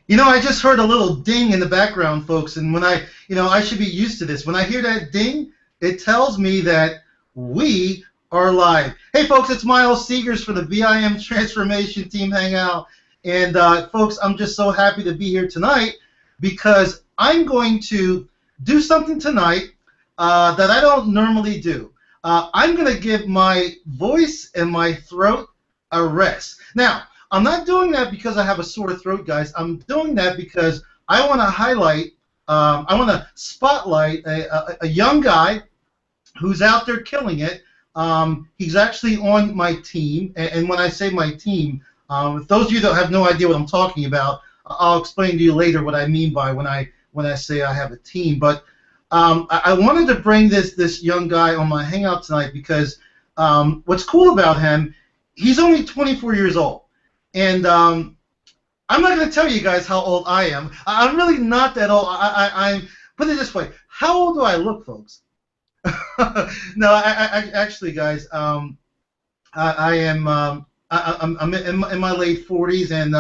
You know, I just heard a little ding in the background, folks, and I should be used to this. When I hear that ding, it tells me that we are live. Hey, folks, it's Miles Segers for the BIM Transformation Team Hangout, and folks, I'm just so happy to be here tonight because I'm going to do something tonight that I don't normally do. I'm going to give my voice and my throat a rest. Now, I'm not doing that because I have a sore throat, guys. I'm doing that because I want to highlight, I want to spotlight a young guy who's out there killing it. He's actually on my team, and when I say my team, those of you that have no idea what I'm talking about, I'll explain to you later what I mean by when I say I have a team. But I wanted to bring this young guy on my Hangout tonight because what's cool about him, he's only 24 years old. And I'm not going to tell you guys how old I am. I'm really not that old. I'm put it this way. How old do I look, folks? No, I actually, guys, I am. I'm in my late 40s and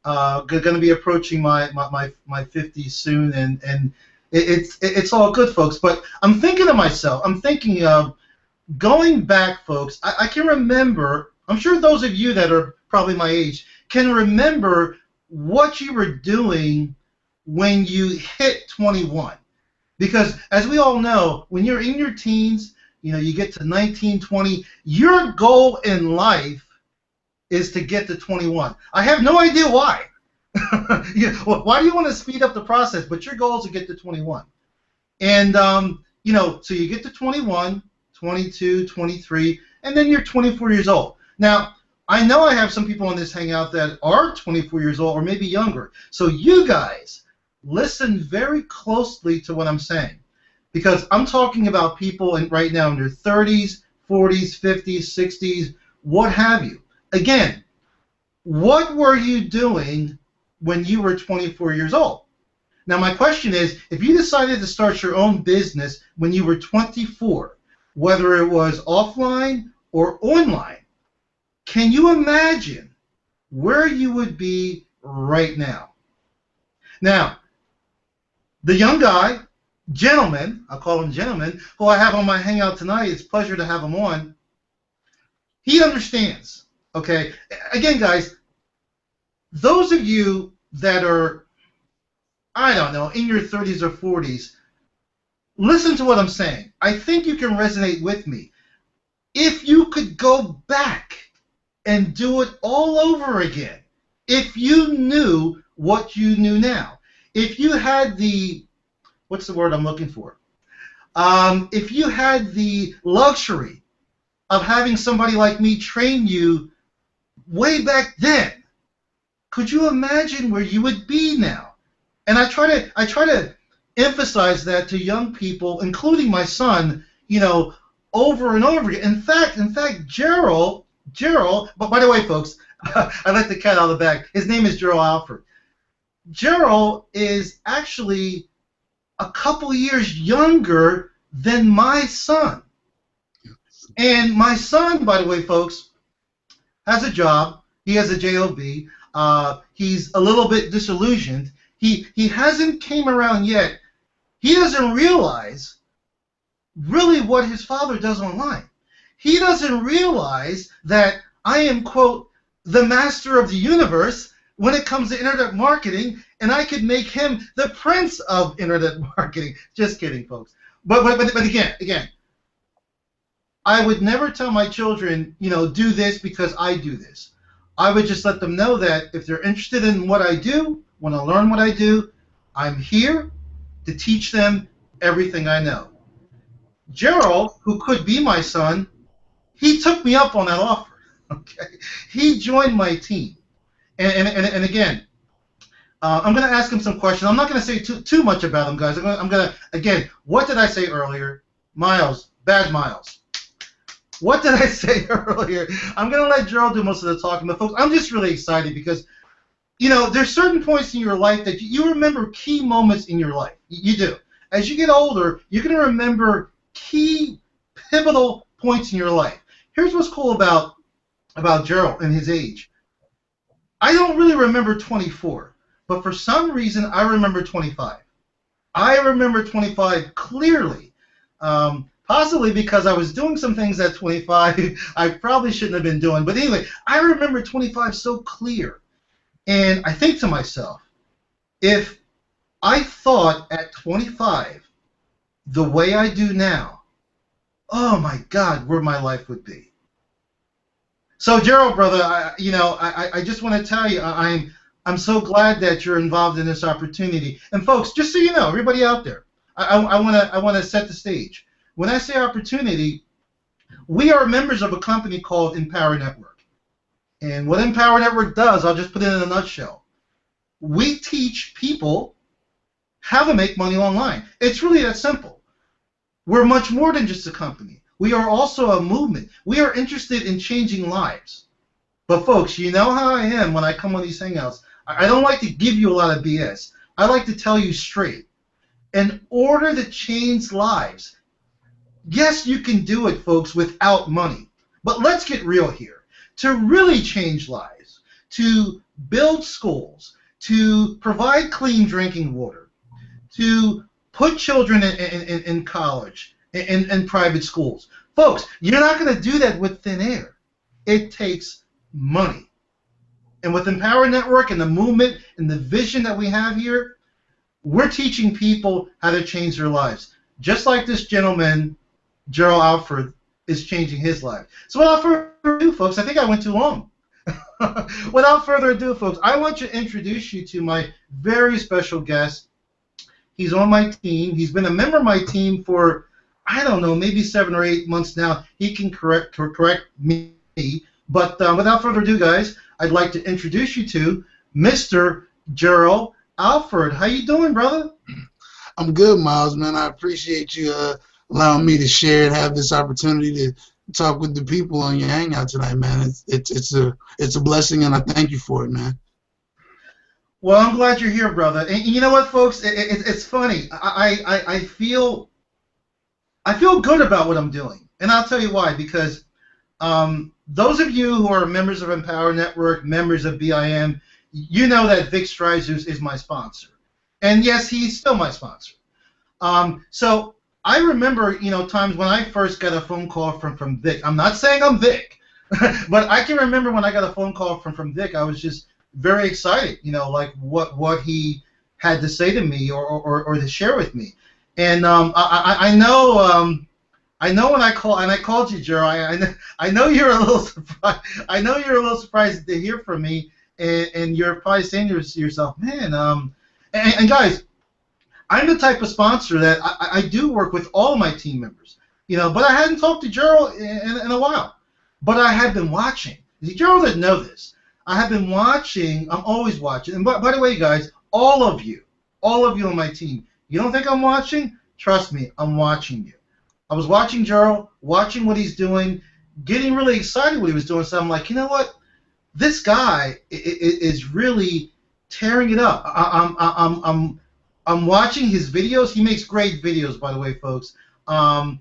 going to be approaching my 50s soon, and it's all good, folks. But I'm thinking of myself. I'm thinking of going back, folks. I can remember. I'm sure those of you that are probably my age can remember what you were doing when you hit 21. Because as we all know, when you're in your teens, you get to 19, 20, your goal in life is to get to 21. I have no idea why. Why do you want to speed up the process? But your goal is to get to 21. And, so you get to 21, 22, 23, and then you're 24 years old. Now, I know I have some people on this Hangout that are 24 years old or maybe younger. So you guys, listen very closely to what I'm saying, because I'm talking about people right now in their 30s, 40s, 50s, 60s, what have you. Again, what were you doing when you were 24 years old? Now, my question is, if you decided to start your own business when you were 24, whether it was offline or online, can you imagine where you would be right now? Now, the young guy, gentleman, I'll call him gentleman, who I have on my Hangout tonight, it's a pleasure to have him on, he understands, okay? Again, guys, those of you that are, I don't know, in your 30s or 40s, listen to what I'm saying. I think you can resonate with me. If you could go back and do it all over again, if you knew what you knew now, if you had the, what's the word I'm looking for? If you had the luxury of having somebody like me train you way back then, could you imagine where you would be now? And I try to emphasize that to young people, including my son, over and over again. In fact, Gerald, but by the way, folks, I let the cat out of the bag. His name is Gerald Alfred. Gerald is actually a couple years younger than my son. And my son, by the way, folks, has a job. He has a job. He's a little bit disillusioned. He hasn't came around yet. He doesn't realize really what his father does online. He doesn't realize that I am, quote, the master of the universe when it comes to internet marketing, and I could make him the prince of internet marketing. Just kidding, folks. But again, I would never tell my children, do this because I do this. I would just let them know that if they're interested in what I do, want to learn what I do, I'm here to teach them everything I know. Gerald, who could be my son, he took me up on that offer. Okay, he joined my team, and again, I'm going to ask him some questions. I'm not going to say too much about him, guys. I'm going to again. What did I say earlier? Miles, bad Miles. What did I say earlier? I'm going to let Gerald do most of the talking, but folks, I'm just really excited because there's certain points in your life that you remember key moments in your life. You do. As you get older, you're going to remember key, pivotal points in your life. Here's what's cool about Gerald and his age. I don't really remember 24, but for some reason I remember 25. I remember 25 clearly. Possibly because I was doing some things at 25 I probably shouldn't have been doing. But anyway, I remember 25 so clear. And I think to myself, if I thought at 25 the way I do now, oh my God, where my life would be. So Gerald, brother, I just want to tell you, I'm so glad that you're involved in this opportunity. And folks, just so you know, everybody out there, I want to set the stage. When I say opportunity, we are members of a company called Empower Network. And what Empower Network does, I'll just put it in a nutshell. We teach people how to make money online. It's really that simple. We're much more than just a company. We are also a movement. We are interested in changing lives. But folks, you know how I am when I come on these Hangouts. I don't like to give you a lot of BS. I like to tell you straight. In order to change lives, yes, you can do it, folks, without money. But let's get real here. To really change lives, to build schools, to provide clean drinking water, to put children in college, in private schools. Folks, you're not going to do that with thin air. It takes money. And with Empower Network and the movement and the vision that we have here, we're teaching people how to change their lives. Just like this gentleman, Gerald Alfred, is changing his life. So without further ado, folks, I think I went too long. Without further ado, folks, I want to introduce you to my very special guest. He's on my team. He's been a member of my team for, I don't know, maybe 7 or 8 months now. He can correct me. But without further ado, guys, I'd like to introduce you to Mr. Gerald Alfred. How you doing, brother? I'm good, Miles, man. I appreciate you allowing me to share and have this opportunity to talk with the people on your Hangout tonight, man. It's a blessing, and I thank you for it, man. Well, I'm glad you're here, brother. And you know what, folks? It's funny. I feel good about what I'm doing, and I'll tell you why. Because those of you who are members of Empower Network, members of BIM, you know that Vic Strizers is my sponsor, and yes, he's still my sponsor. So I remember, times when I first got a phone call from Vic. I'm not saying I'm Vic, but I can remember when I got a phone call from Vic. I was just very excited, like what he had to say to me or to share with me. And I know when I called you, Gerald. I know you're a little surprised. I know you're a little surprised to hear from me, and you're probably saying to yourself, man. And guys, I'm the type of sponsor that I do work with all my team members, but I hadn't talked to Gerald in a while. But I have been watching. See, Gerald didn't know this. I have been watching. I'm always watching. And by the way, guys, all of you on my team, you don't think I'm watching? Trust me, I'm watching you. I was watching Gerald, watching what he's doing, getting really excited what he was doing. So I'm like, you know what? This guy is really tearing it up. I'm watching his videos. He makes great videos, by the way, folks. I'm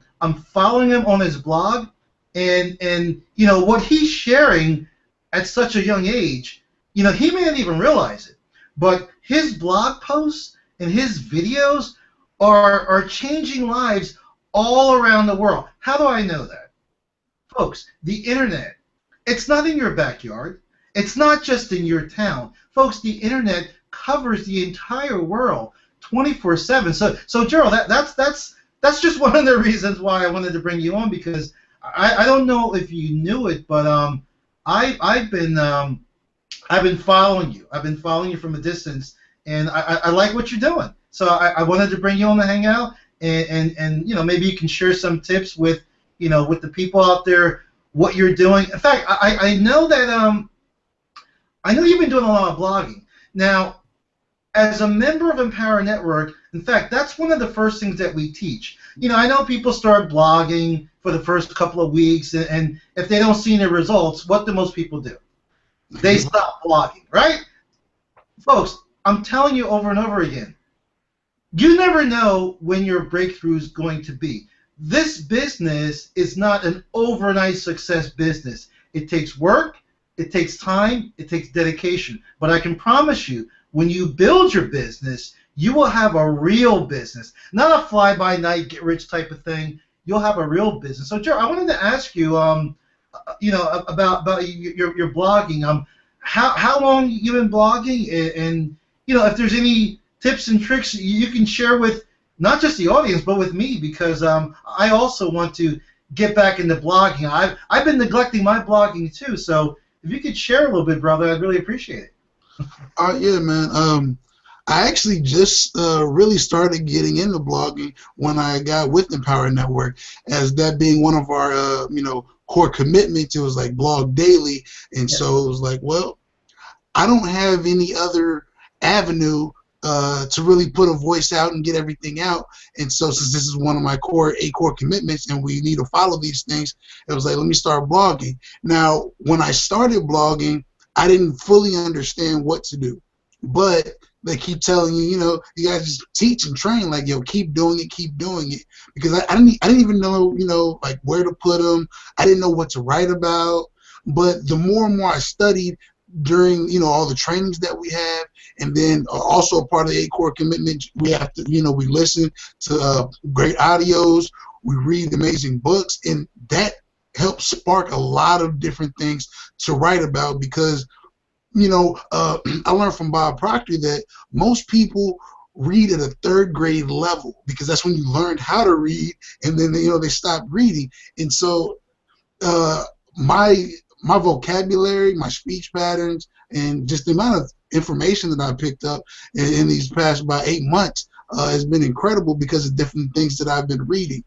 following him on his blog, and what he's sharing at such a young age, he may not even realize it, but his blog posts and his videos are changing lives all around the world. How do I know that? Folks, the internet, it's not in your backyard. It's not just in your town. Folks, the internet covers the entire world 24/7. So Gerald, that's just one of the reasons why I wanted to bring you on, because I don't know if you knew it, but I've been following you. I've been following you from a distance, and I like what you're doing. So I wanted to bring you on the Hangout, and maybe you can share some tips with with the people out there what you're doing. In fact, I know that I know you've been doing a lot of blogging now. As a member of Empower Network, in fact, that's one of the first things that we teach. I know people start blogging for the first couple of weeks, and if they don't see any results, what do most people do? They stop blogging, right? Folks, I'm telling you over and over again, you never know when your breakthrough is going to be. This business is not an overnight success business. It takes work, it takes time, it takes dedication. But I can promise you, when you build your business, you will have a real business, not a fly-by-night, get-rich type of thing. You'll have a real business. So, Joe, I wanted to ask you, about your blogging. How long you been blogging, and if there's any tips and tricks you can share with not just the audience but with me, because I also want to get back into blogging. I've been neglecting my blogging too. So if you could share a little bit, brother, I'd really appreciate it. Yeah, man. I actually just really started getting into blogging when I got with Empower Network, as that being one of our core commitments. It was like blog daily, and so it was like, well, I don't have any other avenue to really put a voice out and get everything out. And so since this is one of my core commitments and we need to follow these things, it was like, let me start blogging. Now, when I started blogging, I didn't fully understand what to do, but they keep telling you, you guys just teach and train, like, yo, keep doing it, because I didn't even know, like where to put them. I didn't know what to write about. But the more and more I studied during, all the trainings that we have, and then also a part of the 8 core commitment, we have to, we listen to great audios, we read amazing books, and that helps spark a lot of different things to write about. Because I learned from Bob Proctor that most people read at a 3rd grade level, because that's when you learned how to read, and then they stop reading. And so my vocabulary, my speech patterns, and just the amount of information that I picked up in these past about 8 months has been incredible because of different things that I've been reading.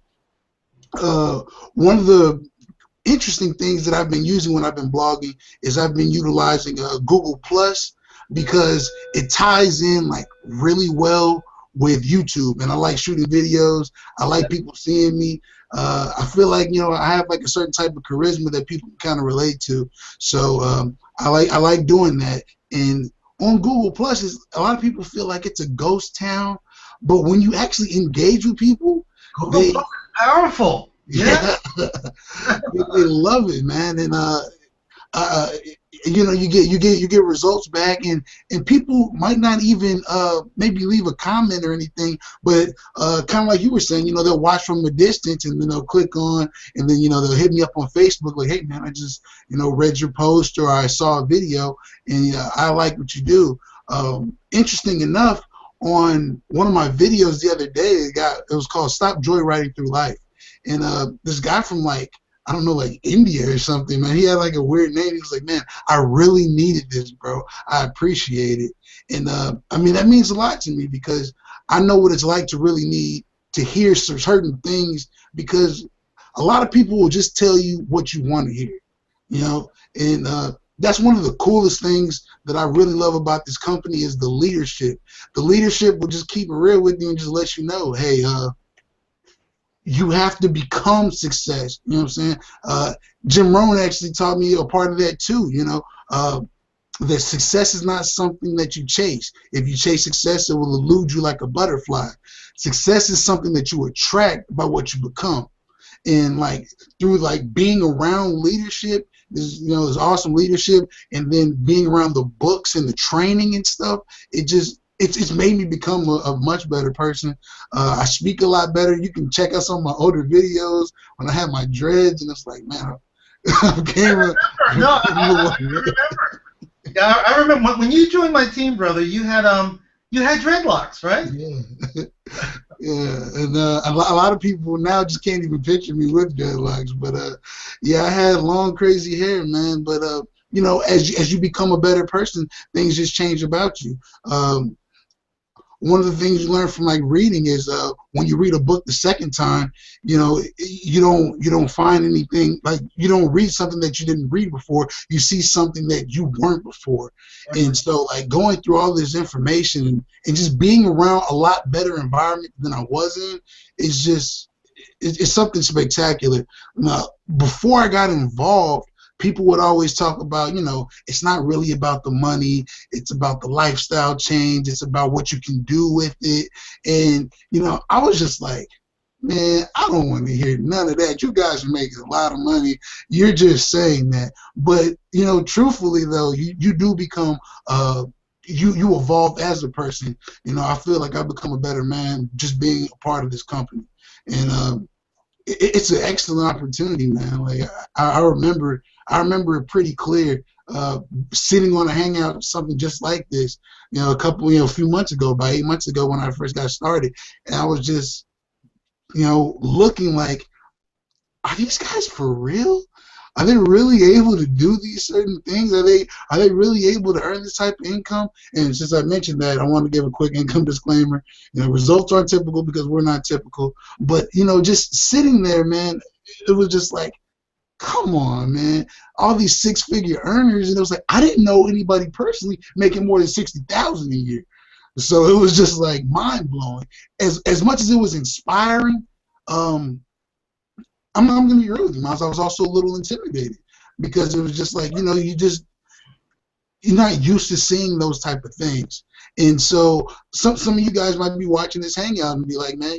One of the interesting things that I've been using when I've been blogging is I've been utilizing Google Plus, because it ties in like really well with YouTube, and I like shooting videos. I like people seeing me. I feel like I have like a certain type of charisma that people can kind of relate to. So I like doing that. And on Google Plus, a lot of people feel like it's a ghost town, but when you actually engage with people, Google Plus is powerful. Yeah, they love it, man. And you get results back, and people might not even maybe leave a comment or anything, but kind of like you were saying, they'll watch from a distance, and then they'll click on, and then they'll hit me up on Facebook like, hey man, I just read your post, or I saw a video, and I like what you do. Interesting enough, on one of my videos the other day, it was called Stop Joyriding Through Life. And this guy from like India or something, man, he had like a weird name. He was like, man, I really needed this, bro. I appreciate it. And I mean, that means a lot to me, because I know what it's like to really need to hear certain things, because a lot of people will just tell you what you want to hear, and that's one of the coolest things that I really love about this company is the leadership. The leadership will just keep it real with you and just let you know, hey, you have to become success. You know what I'm saying? Jim Rohn actually taught me a part of that too. That success is not something that you chase. If you chase success, it will elude you like a butterfly. Success is something that you attract by what you become. And like through like being around leadership, there's awesome leadership, and then being around the books and the training and stuff, it's made me become a much better person. I speak a lot better. You can check out some of my older videos when I had my dreads, and it's like, man, I became I remember. Yeah, I remember when you joined my team, brother. You had dreadlocks, right? Yeah. Yeah, and a lot of people now just can't even picture me with dreadlocks. But yeah, I had long, crazy hair, man. But as you become a better person, things just change about you. One of the things you learn from like reading is when you read a book the second time, you don't find anything, like you don't read something that you didn't read before. You see something that you weren't before. And so like going through all this information and just being around a lot better environment than I was in is just it's something spectacular. Now, before I got involved, people would always talk about, it's not really about the money. It's about the lifestyle change. It's about what you can do with it. And, I was just like, man, I don't want to hear none of that. You guys are making a lot of money. You're just saying that. But, truthfully, though, you do become you evolve as a person. You know, I feel like I've become a better man just being a part of this company, and it's an excellent opportunity, man. Like I remember it pretty clear. Sitting on a hangout, something just like this, a few months ago, about 8 months ago when I first got started, and I was just, looking like, are these guys for real? Are they really able to do these certain things? Are they really able to earn this type of income? And since I mentioned that, I want to give a quick income disclaimer. Results aren't typical because we're not typical. But just sitting there, man, it was just like, come on, man. All these six-figure earners, and it was like I didn't know anybody personally making more than $60,000 a year. So it was just like mind blowing. As much as it was inspiring, I'm going to be real with you, Miles. I was also a little intimidated because it was just like, you're not used to seeing those type of things. And so some of you guys might be watching this hangout and be like, man,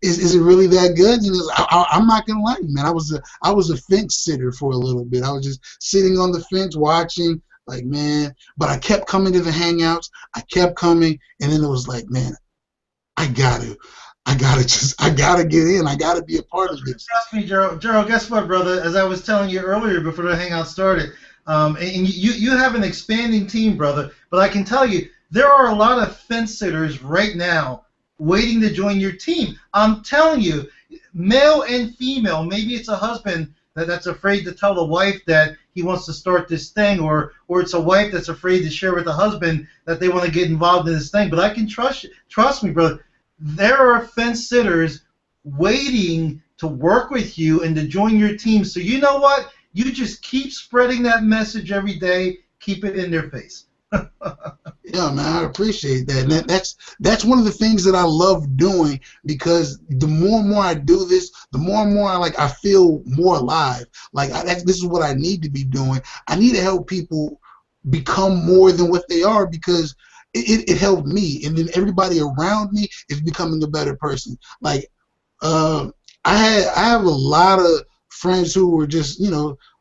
is it really that good? I'm not going to lie to you, man. I was a fence sitter for a little bit. I was just sitting on the fence watching, like, man. But I kept coming to the hangouts. I kept coming. And then it was like, man, I gotta get in. I gotta be a part of this. Trust me, Gerald. Gerald, guess what, brother? As I was telling you earlier before the hangout started, and you have an expanding team, brother. But I can tell you, there are a lot of fence sitters right now waiting to join your team. I'm telling you, male and female. Maybe it's a husband that's afraid to tell the wife that he wants to start this thing, or it's a wife that's afraid to share with the husband that they want to get involved in this thing. But I can trust me, brother. There are fence sitters waiting to work with you and to join your team. So you know what? You just keep spreading that message every day. Keep it in their face. Yeah, man, I appreciate that. And that's one of the things that I love doing, because the more and more I do this, the more and more I feel more alive. Like this is what I need to be doing. I need to help people become more than what they are, because it helped me, and then everybody around me is becoming a better person. Like I have a lot of friends who were just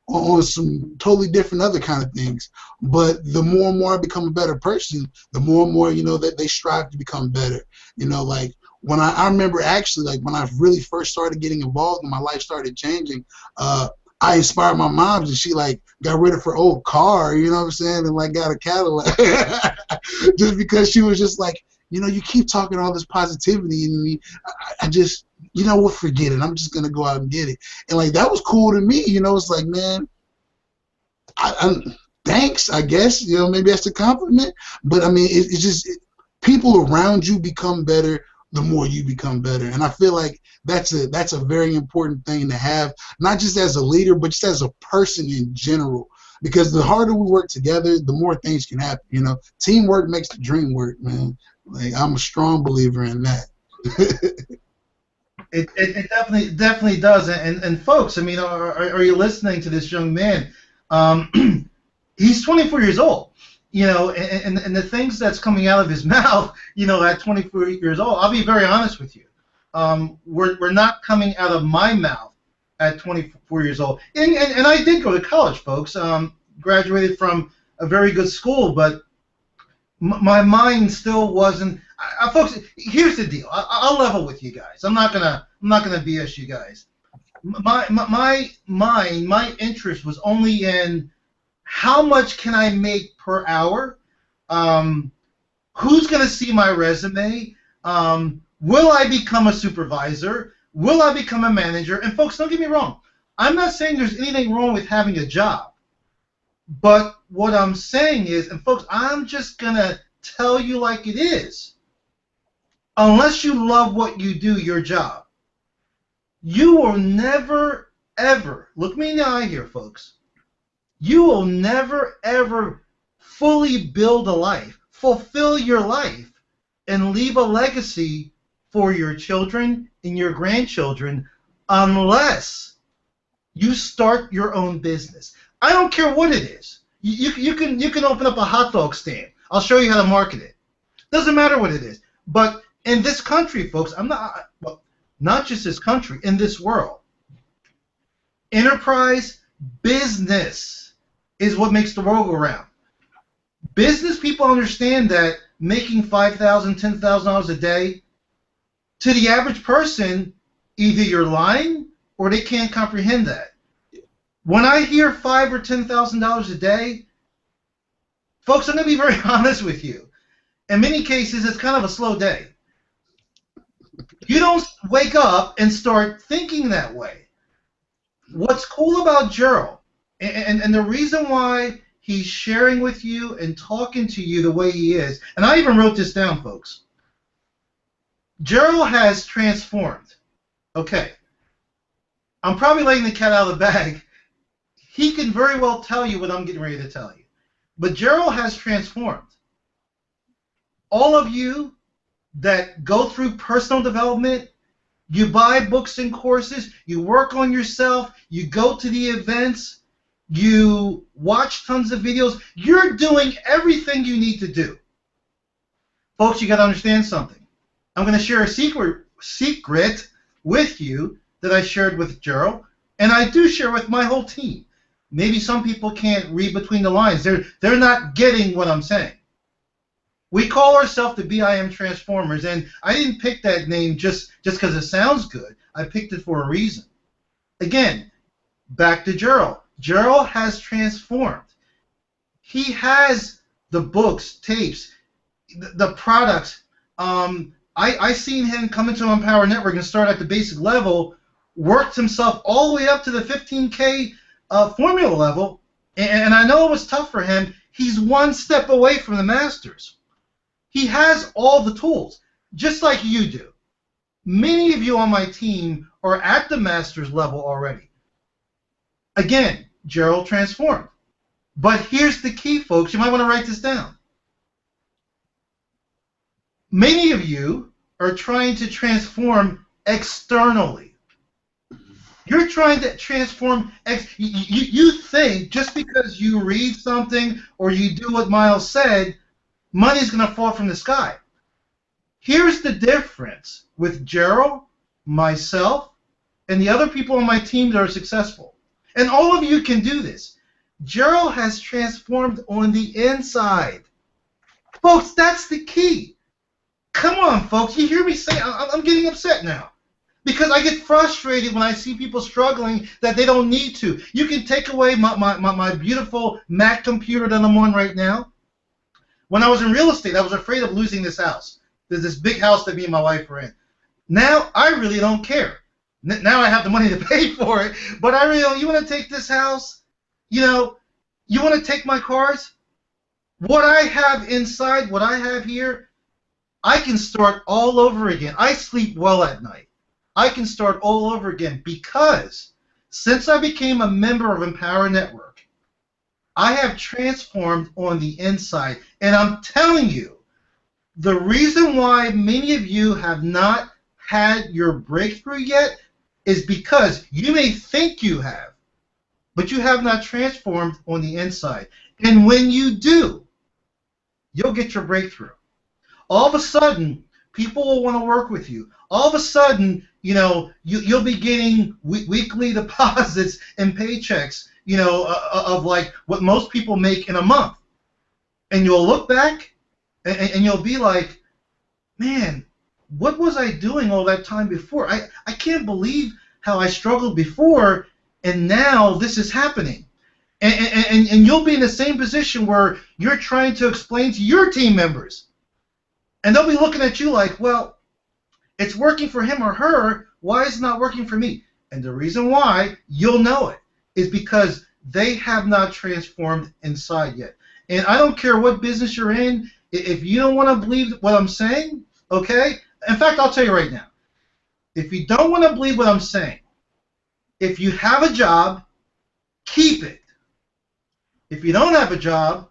on some totally different other kind of things, but the more and more I become a better person, the more and more that they strive to become better. Like when I remember actually, like when I really first started getting involved and my life started changing, I inspired my mom, and she got rid of her old car, you know what I'm saying, and got a Cadillac just because she was just like, you keep talking all this positivity in me. I just, what, forget it. I'm just gonna go out and get it. And that was cool to me. It's like, man, thanks, I guess. Maybe that's a compliment. But I mean, it's just people around you become better the more you become better. And I feel like that's a very important thing to have, not just as a leader, but just as a person in general. Because the harder we work together, the more things can happen. Teamwork makes the dream work, man. I'm a strong believer in that. It definitely does. And folks, I mean, are you listening to this young man? He's 24 years old. And the things that's coming out of his mouth, at 24 years old, I'll be very honest with you. We're not coming out of my mouth at 24 years old. And I did go to college, folks. Graduated from a very good school, but my mind still wasn't. Folks, here's the deal. I'll level with you guys. I'm not gonna BS you guys. My interest was only in how much can I make per hour. Who's gonna see my resume? Will I become a supervisor? Will I become a manager? And folks, don't get me wrong. I'm not saying there's anything wrong with having a job. But what I'm saying is, and folks, I'm just going to tell you like it is. Unless you love what you do, your job, you will never, ever, look me in the eye here, folks, you will never, ever fully build a life, fulfill your life, and leave a legacy for your children and your grandchildren unless you start your own business. I don't care what it is. You can open up a hot dog stand. I'll show you how to market it. Doesn't matter what it is. But in this country, folks, not just this country, in this world, enterprise business is what makes the world go round. Business people understand that making $5,000, $10,000 a day, to the average person, either you're lying or they can't comprehend that. When I hear $5,000 or $10,000 a day, folks, I'm going to be very honest with you. In many cases, it's kind of a slow day. You don't wake up and start thinking that way. What's cool about Gerald, and the reason why he's sharing with you and talking to you the way he is, and I even wrote this down, folks. Gerald has transformed. Okay. I'm probably letting the cat out of the bag. He can very well tell you what I'm getting ready to tell you. But Gerald has transformed. All of you that go through personal development, you buy books and courses, you work on yourself, you go to the events, you watch tons of videos, you're doing everything you need to do. Folks, you got to understand something. I'm going to share a secret with you that I shared with Gerald, and I do share with my whole team. Maybe some people can't read between the lines. They're not getting what I'm saying. We call ourselves the BIM Transformers, and I didn't pick that name just because it sounds good. I picked it for a reason. Again, back to Gerald. Gerald has transformed. He has the books, tapes, the products. I seen him come into Empower Network and start at the basic level, worked himself all the way up to the 15K formula level, and I know it was tough for him. He's one step away from the masters. He has all the tools, just like you do. Many of you on my team are at the master's level already. Again, Gerald transformed. But here's the key, folks. You might want to write this down. Many of you are trying to transform externally. You're trying to transform. You think just because you read something or you do what Miles said, money's going to fall from the sky. Here's the difference with Gerald, myself, and the other people on my team that are successful. And all of you can do this. Gerald has transformed on the inside. Folks, that's the key. Come on, folks. You hear me say I'm getting upset now. Because I get frustrated when I see people struggling that they don't need to. You can take away my beautiful Mac computer that I'm on right now. When I was in real estate, I was afraid of losing this house. There's this big house that me and my wife are in. Now, I really don't care. Now I have the money to pay for it, but I really don't. You want to take this house? You know, you want to take my cars? What I have inside, what I have here, I can start all over again. I sleep well at night. I can start all over again because since I became a member of Empower Network, I have transformed on the inside. And I'm telling you, the reason why many of you have not had your breakthrough yet is because you may think you have, but you have not transformed on the inside. And when you do, you'll get your breakthrough. All of a sudden, people will want to work with you. All of a sudden, you know, you'll be getting weekly deposits and paychecks, you know, of like what most people make in a month. And you'll look back and you'll be like, man, what was I doing all that time before? I can't believe how I struggled before, and now this is happening. And you'll be in the same position where you're trying to explain to your team members. And they'll be looking at you like, well, it's working for him or her. Why is it not working for me? And the reason why you'll know it is because they have not transformed inside yet. And I don't care what business you're in. If you don't want to believe what I'm saying, okay? In fact, I'll tell you right now. If you don't want to believe what I'm saying, if you have a job, keep it. If you don't have a job,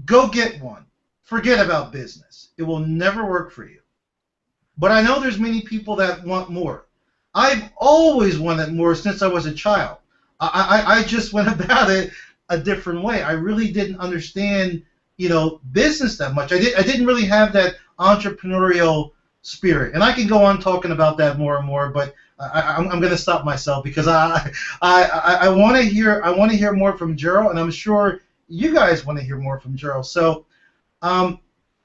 go get one. Forget about business. It will never work for you. But I know there's many people that want more. I've always wanted more since I was a child. I just went about it a different way. I really didn't understand, you know, business that much. I didn't really have that entrepreneurial spirit. And I can go on talking about that more and more, but I'm going to stop myself because I want to hear more from Gerald, and I'm sure you guys want to hear more from Gerald. So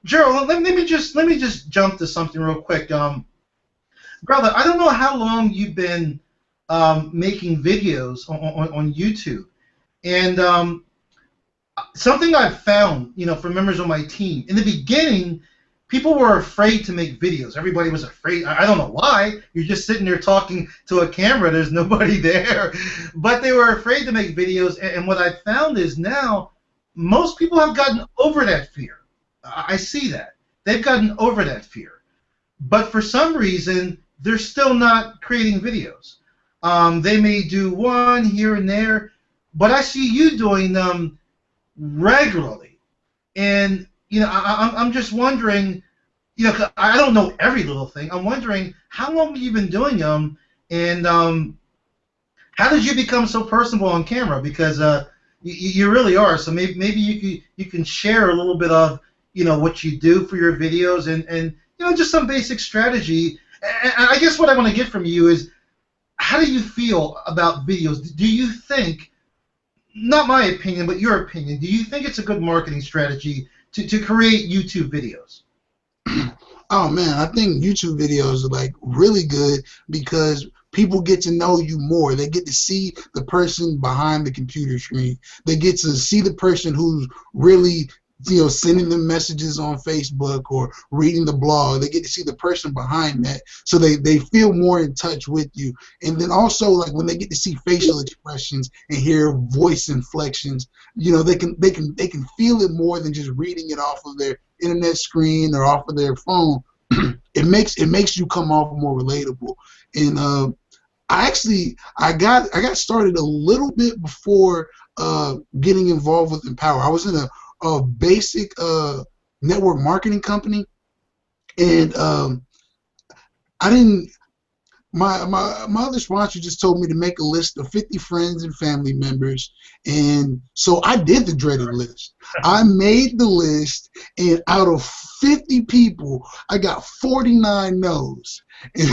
Gerald, let me just jump to something real quick. Brother, I don't know how long you've been making videos on YouTube, and something I've found, for members of my team, in the beginning, people were afraid to make videos. Everybody was afraid. I don't know why. You're just sitting there talking to a camera. There's nobody there. But they were afraid to make videos. And what I found is now most people have gotten over that fear. I see that. They've gotten over that fear. But for some reason, they're still not creating videos. They may do one here and there, but I see you doing them regularly. And I'm just wondering, I don't know every little thing. I'm wondering how long have you been doing them, and how did you become so personable on camera? Because you really are. So maybe you can share a little bit of what you do for your videos, and just some basic strategy. And I guess what I want to get from you is, how do you feel about videos? Do you think, not my opinion, but your opinion, do you think it's a good marketing strategy to create YouTube videos? Oh man, I think YouTube videos are like really good because people get to know you more. They get to see the person behind the computer screen. They get to see the person who's really sending them messages on Facebook or reading the blog. They get to see the person behind that, so they feel more in touch with you. And then also, like, when they get to see facial expressions and hear voice inflections, they can feel it more than just reading it off of their internet screen or off of their phone. It makes you come off more relatable. And I got started a little bit before getting involved with Empower. I was in a basic network marketing company, and I didn't. My other sponsor just told me to make a list of 50 friends and family members, and so I did the dreaded list. I made the list, and out of 50 people, I got 49 no's, and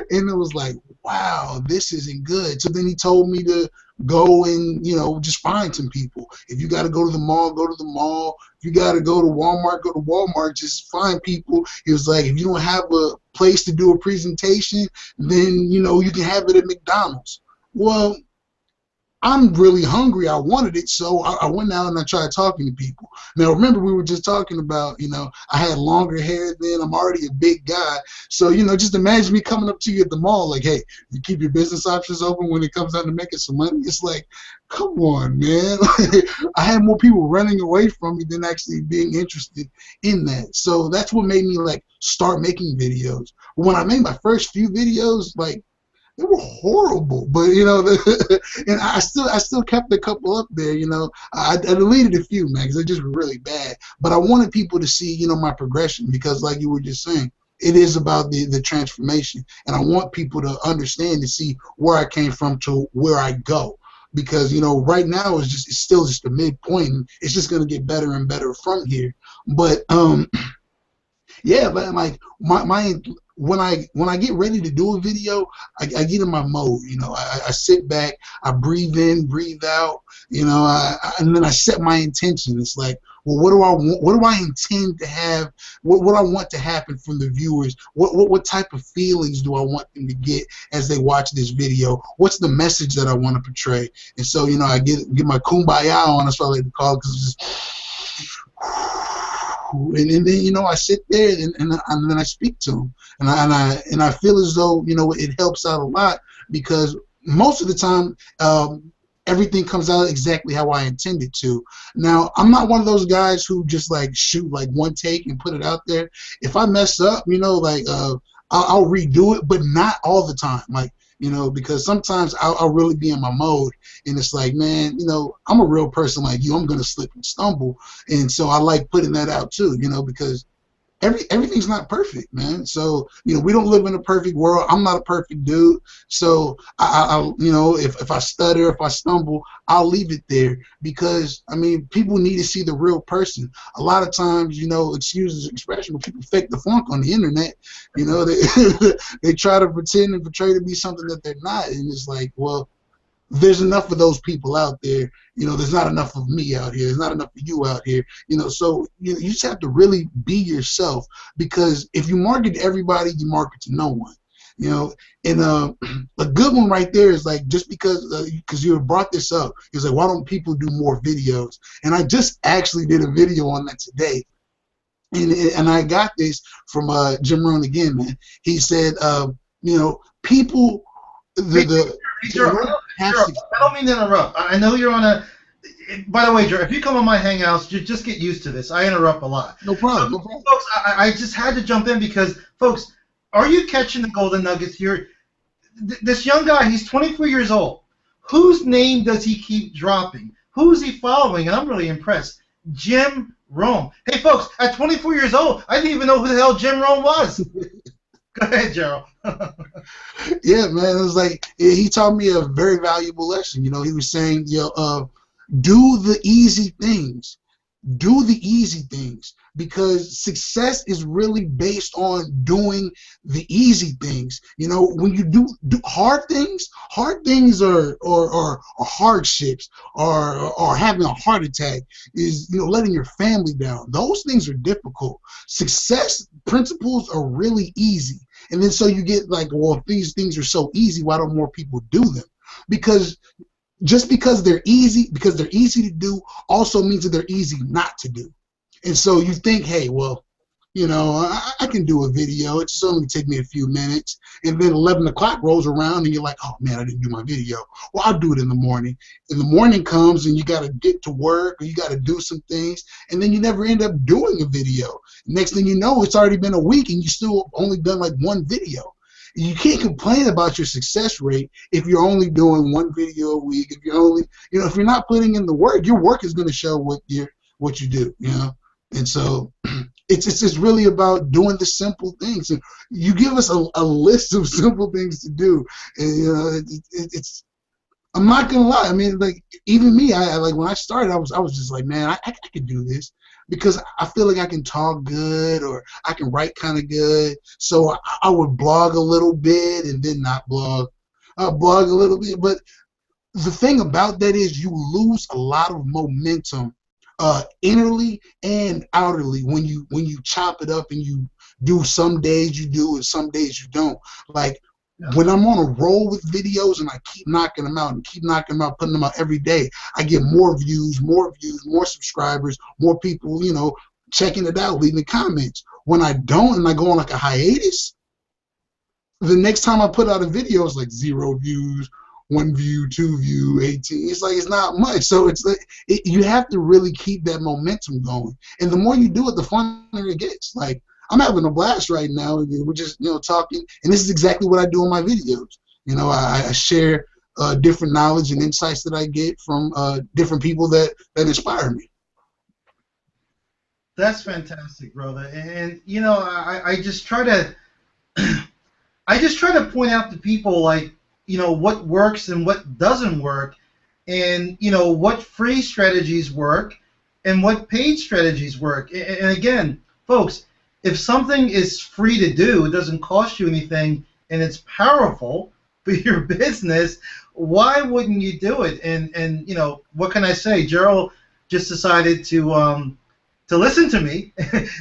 it was like, wow, this isn't good. So then he told me to go and just find some people. If you got to go to the mall, go to the mall. If you got to go to Walmart, go to Walmart. Just find people. He was like, if you don't have a place to do a presentation, then you can have it at McDonald's. Well, I'm really hungry. I wanted it, so I went out and I tried talking to people. Now, remember, we were just talking about, I had longer hair then. I'm already a big guy. So, just imagine me coming up to you at the mall like, hey, you keep your business options open when it comes down to making some money. It's like, come on, man. I had more people running away from me than actually being interested in that. So that's what made me, like, start making videos. When I made my first few videos, like, they were horrible, but and I still kept a couple up there. I deleted a few, man, because they just were really bad. But I wanted people to see, my progression, because, like you were just saying, it is about the transformation, and I want people to understand, to see where I came from to where I go. Because right now it's still just a midpoint, and it's just gonna get better and better from here. But yeah, but like when I get ready to do a video, I get in my mode. I sit back, I breathe in, breathe out. And then I set my intention. It's like, well, what do I want? What do I intend to have? What I want to happen from the viewers? What type of feelings do I want them to get as they watch this video? What's the message that I want to portray? And so I get my kumbaya on. That's what I like to call it, because it's just. And then I sit there and then I speak to them, and I feel as though it helps out a lot, because most of the time everything comes out exactly how I intended to. Now, I'm not one of those guys who just like shoot like one take and put it out there. If I mess up, I'll redo it, but not all the time. Like, because sometimes I'll really be in my mode, and it's like, man, I'm a real person like you. I'm going to slip and stumble. And so I like putting that out too, because everything's not perfect, man. So, we don't live in a perfect world. I'm not a perfect dude. So I if I stutter, if I stumble, I'll leave it there, because people need to see the real person. A lot of times, excuse the expression, but people fake the funk on the internet. They they try to pretend and portray to be something that they're not, and it's like, well, there's enough of those people out there. There's not enough of me out here. There's not enough of you out here. So you just have to really be yourself, because if you market to everybody, you market to no one. And a good one right there is like, just because you brought this up, it's like, why don't people do more videos? And I just actually did a video on that today. And I got this from Jim Rohn again, man. He said, people, Gerald, I don't mean to interrupt. I know you're on a. By the way, Gerald, if you come on my Hangouts, just get used to this. I interrupt a lot. No problem. So, folks, I just had to jump in because, folks, are you catching the golden nuggets here? This young guy, he's 24 years old. Whose name does he keep dropping? Who's he following? And I'm really impressed. Jim Rohn. Hey, folks, at 24 years old, I didn't even know who the hell Jim Rohn was. Go ahead, Gerald. Yeah, man. It was like, he taught me a very valuable lesson. He was saying, do the easy things. Do the easy things, because success is really based on doing the easy things. When you do hard things are hardships, or having a heart attack, is letting your family down. Those things are difficult. Success principles are really easy, and then so you get like, well, if these things are so easy, why don't more people do them? Because just because they're easy to do, also means that they're easy not to do. And so you think, hey, well, I can do a video. It's only take me a few minutes. And then 11 o'clock rolls around and you're like, oh, man, I didn't do my video. Well, I'll do it in the morning. And the morning comes and you got to get to work, or you got to do some things. And then you never end up doing a video. Next thing you know, it's already been a week and you still only done like one video. You can't complain about your success rate if you're only doing one video a week. If you're only, if you're not putting in the work, your work is going to show what you do. And so it's really about doing the simple things. And you give us a list of simple things to do, and it's. I'm not gonna lie. I mean, like, even me, I like, when I started, I was just like, man, I could do this, because I feel like I can talk good, or I can write kind of good. So I would blog a little bit and then not blog. I'll blog a little bit, but the thing about that is you lose a lot of momentum, innerly and outerly, when you chop it up and you do. Some days you do and some days you don't. Like, when I'm on a roll with videos and I keep knocking them out, putting them out every day, I get more views, more subscribers, more people, checking it out, leaving comments. When I don't, and I go on like a hiatus, the next time I put out a video, it's like 0 views, 1 view, 2 view, 18. It's like, it's not much. So it's like, you have to really keep that momentum going. And the more you do it, the funnier it gets. Like, I'm having a blast right now. We're just, talking, and this is exactly what I do in my videos. I share different knowledge and insights that I get from different people that inspire me. That's fantastic, brother. And I just try to, point out to people, like, what works and what doesn't work, and what free strategies work and what paid strategies work. And again, folks, if something is free to do, it doesn't cost you anything, and it's powerful for your business, why wouldn't you do it? And what can I say? Gerald just decided to listen to me,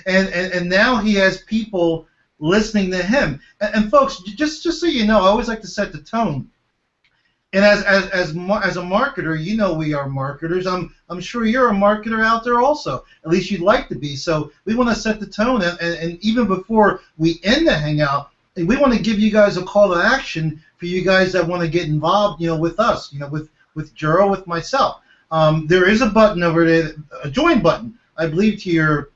and now he has people listening to him. And folks, just so you know, I always like to set the tone. And as a marketer, we are marketers. I'm sure you're a marketer out there also. At least you'd like to be. So we want to set the tone, and even before we end the Hangout, we want to give you guys a call to action for you guys that want to get involved, with us, with Gerald, with myself. There is a button over there, a join button, I believe, to your.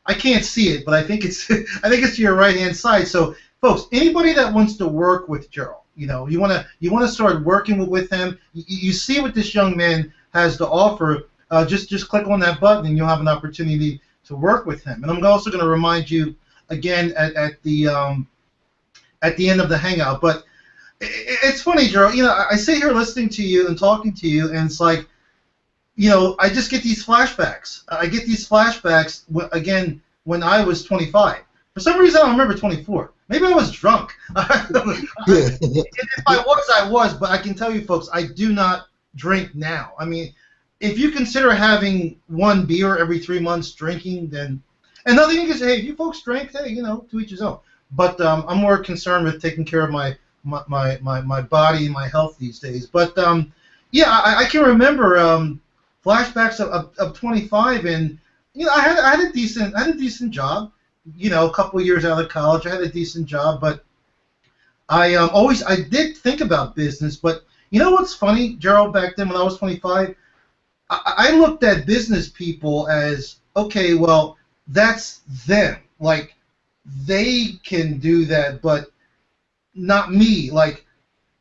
I can't see it, but I think it's to your right-hand side. So, folks, anybody that wants to work with Gerald, you want to start working with him. You see what this young man has to offer. Just click on that button, and you'll have an opportunity to work with him. And I'm also going to remind you again at the end of the Hangout. But it's funny, Gerald. I sit here listening to you and talking to you, and it's like, I just get these flashbacks. I get these flashbacks again when I was 25. For some reason, I don't remember 24. Maybe I was drunk. If I was. But I can tell you, folks, I do not drink now. I mean, if you consider having one beer every 3 months drinking, then another thing is, hey, if you folks drink, hey, to each his own. But I'm more concerned with taking care of my body and my health these days. But yeah, I can remember flashbacks of 25, and I had a decent job. A couple of years out of college, I had a decent job, but I did think about business. But you know what's funny, Gerald? Back then, when I was 25, I looked at business people as, okay, well, that's them. Like, they can do that, but not me. Like,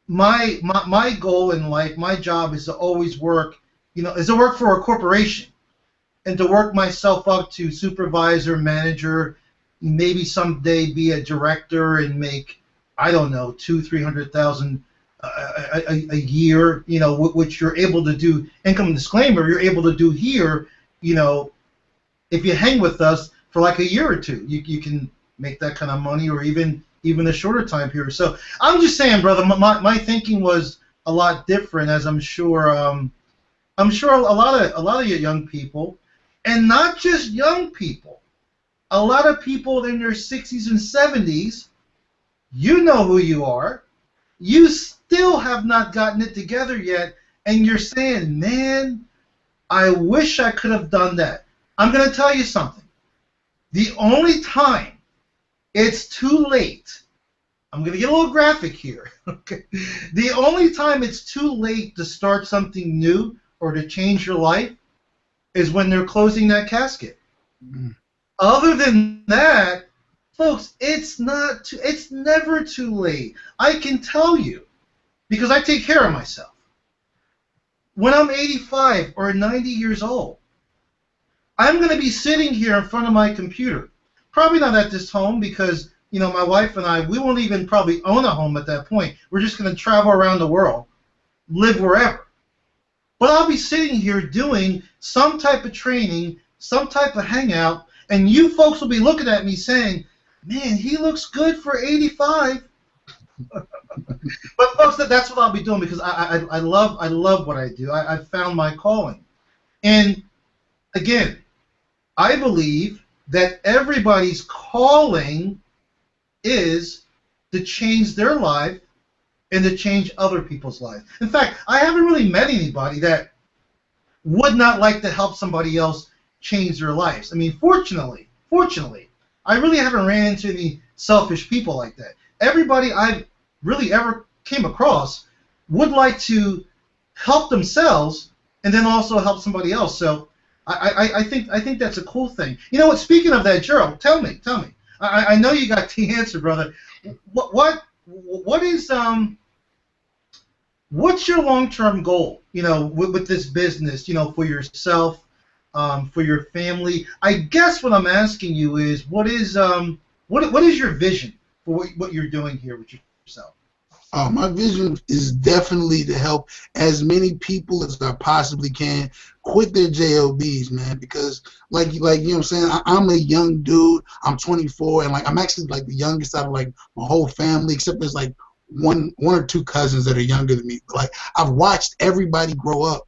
my goal in life, my job is to always work, is to work for a corporation and to work myself up to supervisor, manager, maybe someday be a director and make, I don't know, $200,000-300,000 a year, which you're able to do. Income disclaimer, you're able to do here, if you hang with us for like a year or two, you can make that kind of money, or even a shorter time period. So I'm just saying, brother, my thinking was a lot different, as I'm sure a lot of you young people, and not just young people, a lot of people in their 60s and 70s, you know who you are, you still have not gotten it together yet, and you're saying, man, I wish I could have done that. I'm going to tell you something. The only time it's too late, I'm going to get a little graphic here, okay? The only time it's too late to start something new or to change your life is when they're closing that casket. Mm. Other than that, folks, it's never too late. I can tell you, because I take care of myself. When I'm 85 or 90 years old, I'm going to be sitting here in front of my computer. Probably not at this home, because my wife and I, we won't even probably own a home at that point. We're just going to travel around the world, live wherever. But I'll be sitting here doing some type of training, some type of hangout, and you folks will be looking at me saying, man, he looks good for 85. But folks, that's what I'll be doing, because I love what I do. I've found my calling. And again, I believe that everybody's calling is to change their life and to change other people's lives. In fact, I haven't really met anybody that would not like to help somebody else change their lives. I mean, fortunately, I really haven't ran into any selfish people like that. Everybody I've really ever came across would like to help themselves and then also help somebody else. So I think that's a cool thing. You know what? Speaking of that, Gerald, tell me. I know you got the answer, brother. What is what's your long-term goal? With this business, for yourself, for your family. I guess what I'm asking you is, what is your vision for what you're doing here with yourself? My vision is definitely to help as many people as I possibly can quit their JOBs, man, because like you know what I'm saying, I'm a young dude. I'm 24, and I'm actually the youngest out of my whole family, except there's one or two cousins that are younger than me. But I've watched everybody grow up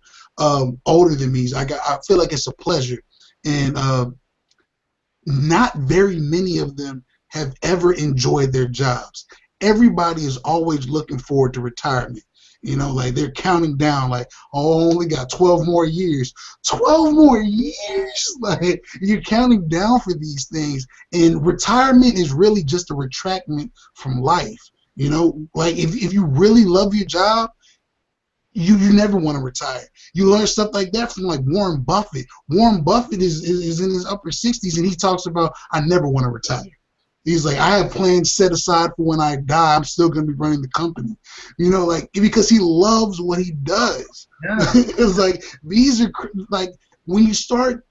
older than me. So I feel like it's a pleasure, and not very many of them have ever enjoyed their jobs. Everybody is always looking forward to retirement. They're counting down, oh, I only got 12 more years. 12 more years? You're counting down for these things. And retirement is really just a retractment from life. If you really love your job, you never want to retire. You learn stuff like that from Warren Buffett. Warren Buffett is in his upper 60s, and he talks about, I never want to retire. He's like, I have plans set aside for when I die. I'm still going to be running the company, because he loves what he does. Yeah. It's these are when you start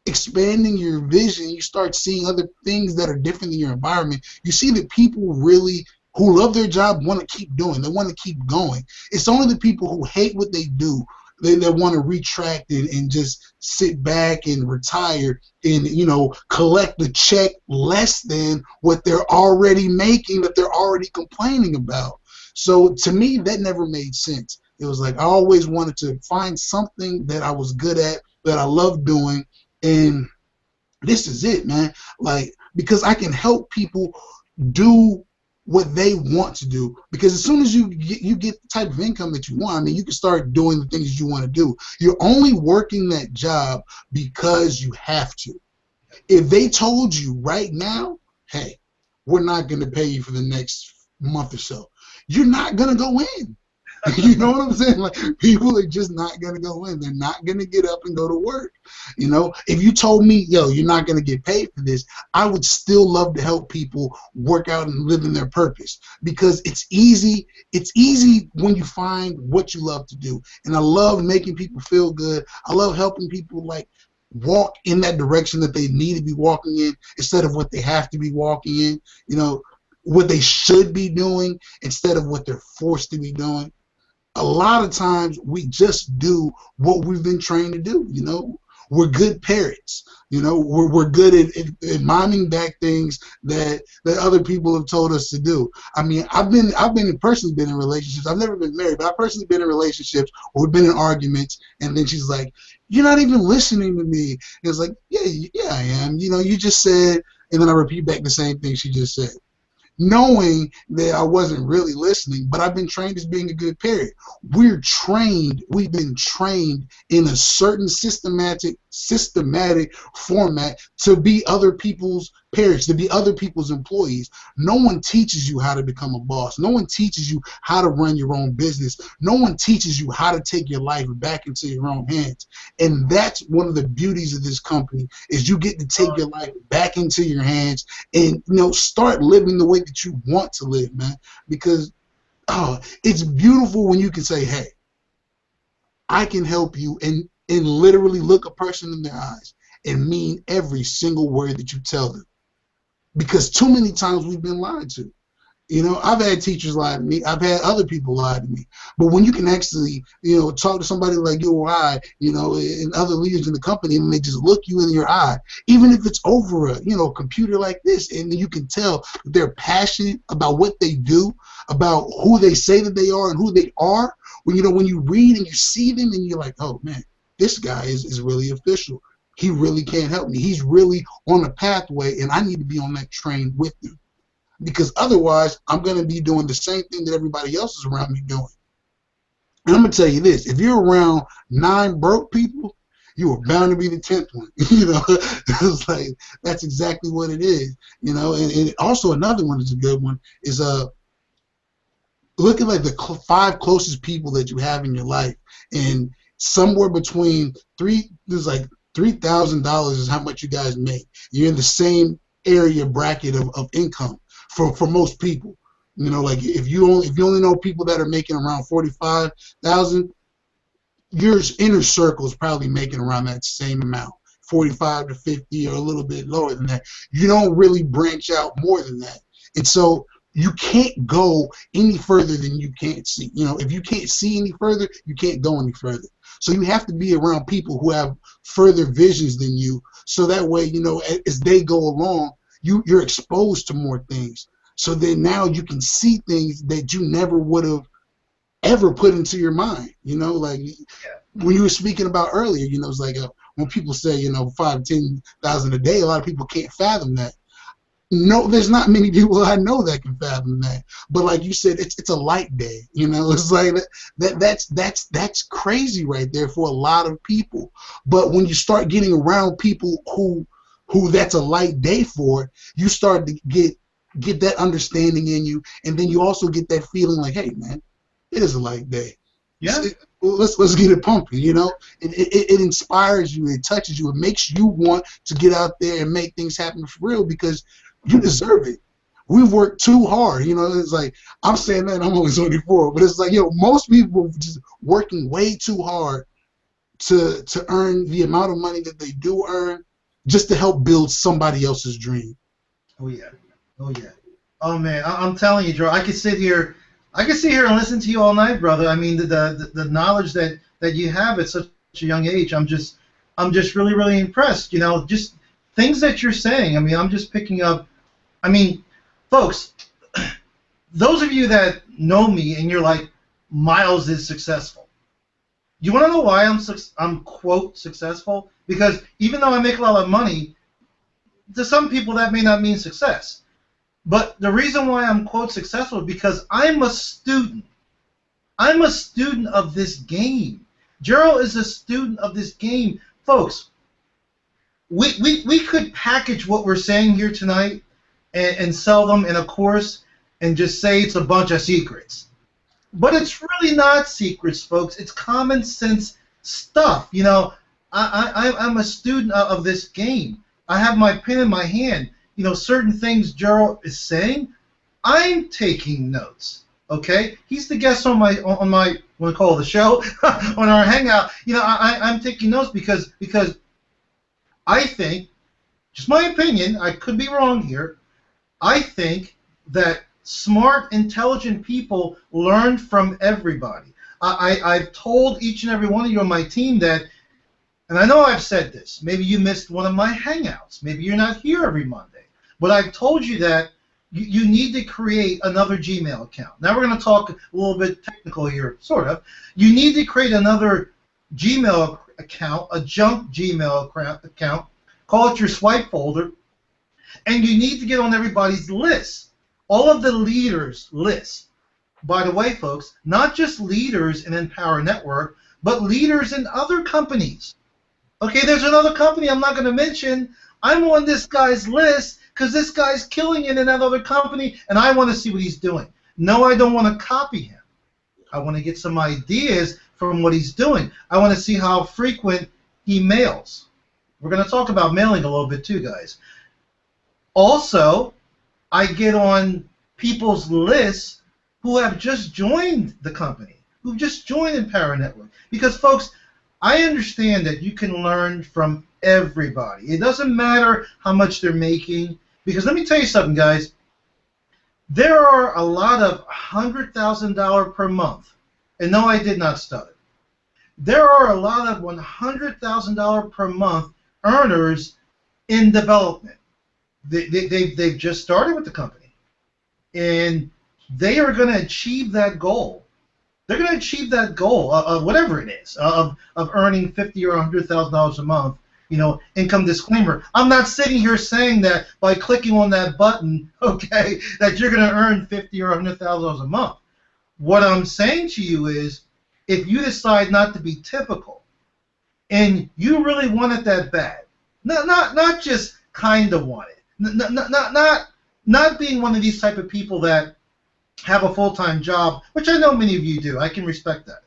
expanding your vision, you start seeing other things that are different than your environment. You see that people really who love their job want to keep doing. They want to keep going. It's only the people who hate what they do They want to retract and just sit back and retire and, you know, collect the check less than what they're already making, that they're already complaining about. So to me, that never made sense. It was like I always wanted to find something that I was good at, that I love doing, and this is it, man. Like, because I can help people do what they want to do. Because as soon as you get the type of income that you want, I mean, you can start doing the things you want to do. You're only working that job because you have to. If they told you right now, hey, we're not going to pay you for the next month or so, you're not going to go in. You know what I'm saying? Like, people are just not going to go in. They're not going to get up and go to work. You know, if you told me, yo, you're not going to get paid for this, I would still love to help people work out and live in their purpose, because it's easy. It's easy when you find what you love to do. And I love making people feel good. I love helping people, like, walk in that direction that they need to be walking in instead of what they have to be walking in, you know, what they should be doing instead of what they're forced to be doing. A lot of times we just do what we've been trained to do. You know, we're good parents. You know, we're good at miming back things that other people have told us to do. I mean, I've personally been in relationships. I've never been married, but I've personally been in relationships where we've been in arguments, and then she's like, "You're not even listening to me." And it's like, yeah, I am. You know, you just said, and then I repeat back the same thing she just said, knowing that I wasn't really listening, but I've been trained as being a good parent. We've been trained in a certain systematic format to be other people's parents, to be other people's employees. No one teaches you how to become a boss. No one teaches you how to run your own business. No one teaches you how to take your life back into your own hands. And that's one of the beauties of this company, is you get to take your life back into your hands and, you know, start living the way that you want to live, man. Because it's beautiful when you can say, hey, I can help you, and literally look a person in their eyes and mean every single word that you tell them. Because too many times we've been lied to. You know, I've had teachers lie to me. I've had other people lie to me. But when you can actually, you know, talk to somebody like you or I, you know, and other leaders in the company, and they just look you in your eye, even if it's over a, you know, computer like this, and you can tell they're passionate about what they do, about who they say that they are and who they are. When, you know, when you read and you see them and you're like, oh man, this guy is really official. He really can't help me. He's really on a pathway, and I need to be on that train with him. Because otherwise, I'm going to be doing the same thing that everybody else is around me doing. And I'm going to tell you this. If you're around 9 broke people, you are bound to be the 10th one. You know, it's like, that's exactly what it is. You know, and also another one is a good one is look at like the 5 closest people that you have in your life, and somewhere between there's like $3,000 is how much you guys make. You're in the same area bracket of income for most people. You know, like if you only know people that are making around 45,000, your inner circle is probably making around that same amount, 45 to 50, or a little bit lower than that. You don't really branch out more than that, and so you can't go any further than you can't see. You know, if you can't see any further, you can't go any further. So you have to be around people who have further visions than you, so that way, you know, as they go along, you're exposed to more things. So then now you can see things that you never would have ever put into your mind. You know, like when you were speaking about earlier, you know, it's like when people say, you know, 5,000-10,000 a day, a lot of people can't fathom that. No, there's not many people I know that can fathom that. But like you said, it's a light day. You know, it's like that's crazy right there for a lot of people. But when you start getting around people who that's a light day for, you start to get that understanding in you, and then you also get that feeling like, hey man, it is a light day. Yeah. Let's get it pumping, you know. It inspires you, it touches you, it makes you want to get out there and make things happen for real, because you deserve it. We've worked too hard, you know. It's like, I'm saying that, I'm only 24, but it's like, you know, most people just working way too hard to earn the amount of money that they do earn, just to help build somebody else's dream. Oh yeah. Oh yeah. Oh man, I'm telling you, Joe. I could sit here and listen to you all night, brother. I mean, the knowledge that that you have at such a young age. I'm just really, really impressed. You know, just things that you're saying. I mean, I'm just picking up. I mean, folks, those of you that know me and you're like, Miles is successful. You want to know why I'm quote successful? Because even though I make a lot of money, to some people that may not mean success. But the reason why I'm quote successful is because I'm a student. I'm a student of this game. Gerald is a student of this game. Folks, we could package what we're saying here tonight and sell them in a course and just say it's a bunch of secrets. But it's really not secrets, folks. It's common sense stuff. You know, I'm a student of this game. I have my pen in my hand. You know, certain things Gerald is saying, I'm taking notes. Okay, he's the guest on my what we call the show on our Hangout. You know, I'm taking notes because I think, just my opinion, I could be wrong here. I think that smart, intelligent people learn from everybody. I've told each and every one of you on my team that, and I know I've said this, maybe you missed one of my Hangouts, maybe you're not here every Monday, but I've told you that you need to create another Gmail account. Now we're going to talk a little bit technical here, sort of. You need to create another Gmail account, a junk Gmail account, call it your swipe folder, and you need to get on everybody's list. All of the leaders' lists. By the way, folks, not just leaders in Empower Network, but leaders in other companies. Okay, there's another company I'm not going to mention. I'm on this guy's list because this guy's killing it in that other company, and I want to see what he's doing. No, I don't want to copy him. I want to get some ideas from what he's doing. I want to see how frequent he mails. We're going to talk about mailing a little bit too, guys. Also, I get on people's lists who have just joined the company, who've just joined Empower Network. Because, folks, I understand that you can learn from everybody. It doesn't matter how much they're making. Because let me tell you something, guys. There are a lot of $100,000 per month. And no, I did not stutter. There are a lot of $100,000 per month earners in development. They've just started with the company, and they are going to achieve that goal. They're going to achieve that goal of whatever it is of earning $50,000 or $100,000 a month. You know, income disclaimer. I'm not sitting here saying that by clicking on that button, okay, that you're going to earn $50,000 or $100,000 a month. What I'm saying to you is, if you decide not to be typical, and you really want it that bad, not just kind of want it. Not being one of these type of people that have a full-time job, which I know many of you do. I can respect that.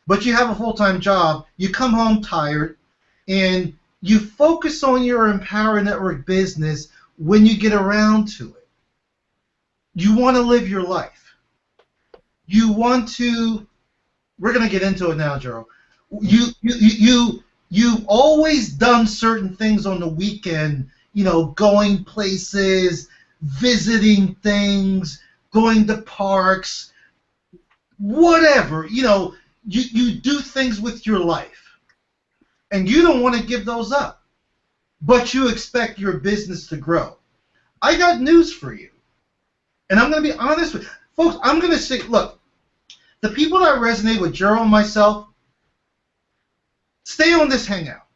But you have a full-time job, you come home tired, and you focus on your Empower Network business when you get around to it. You want to live your life. You want to. We're going to get into it now, Gerald. You've always done certain things on the weekend. You know, going places, visiting things, going to parks, whatever. You know, you do things with your life, and you don't want to give those up, but you expect your business to grow. I got news for you, and I'm going to be honest with you. Folks, I'm going to say, look, the people that resonate with Gerald and myself, stay on this Hangout.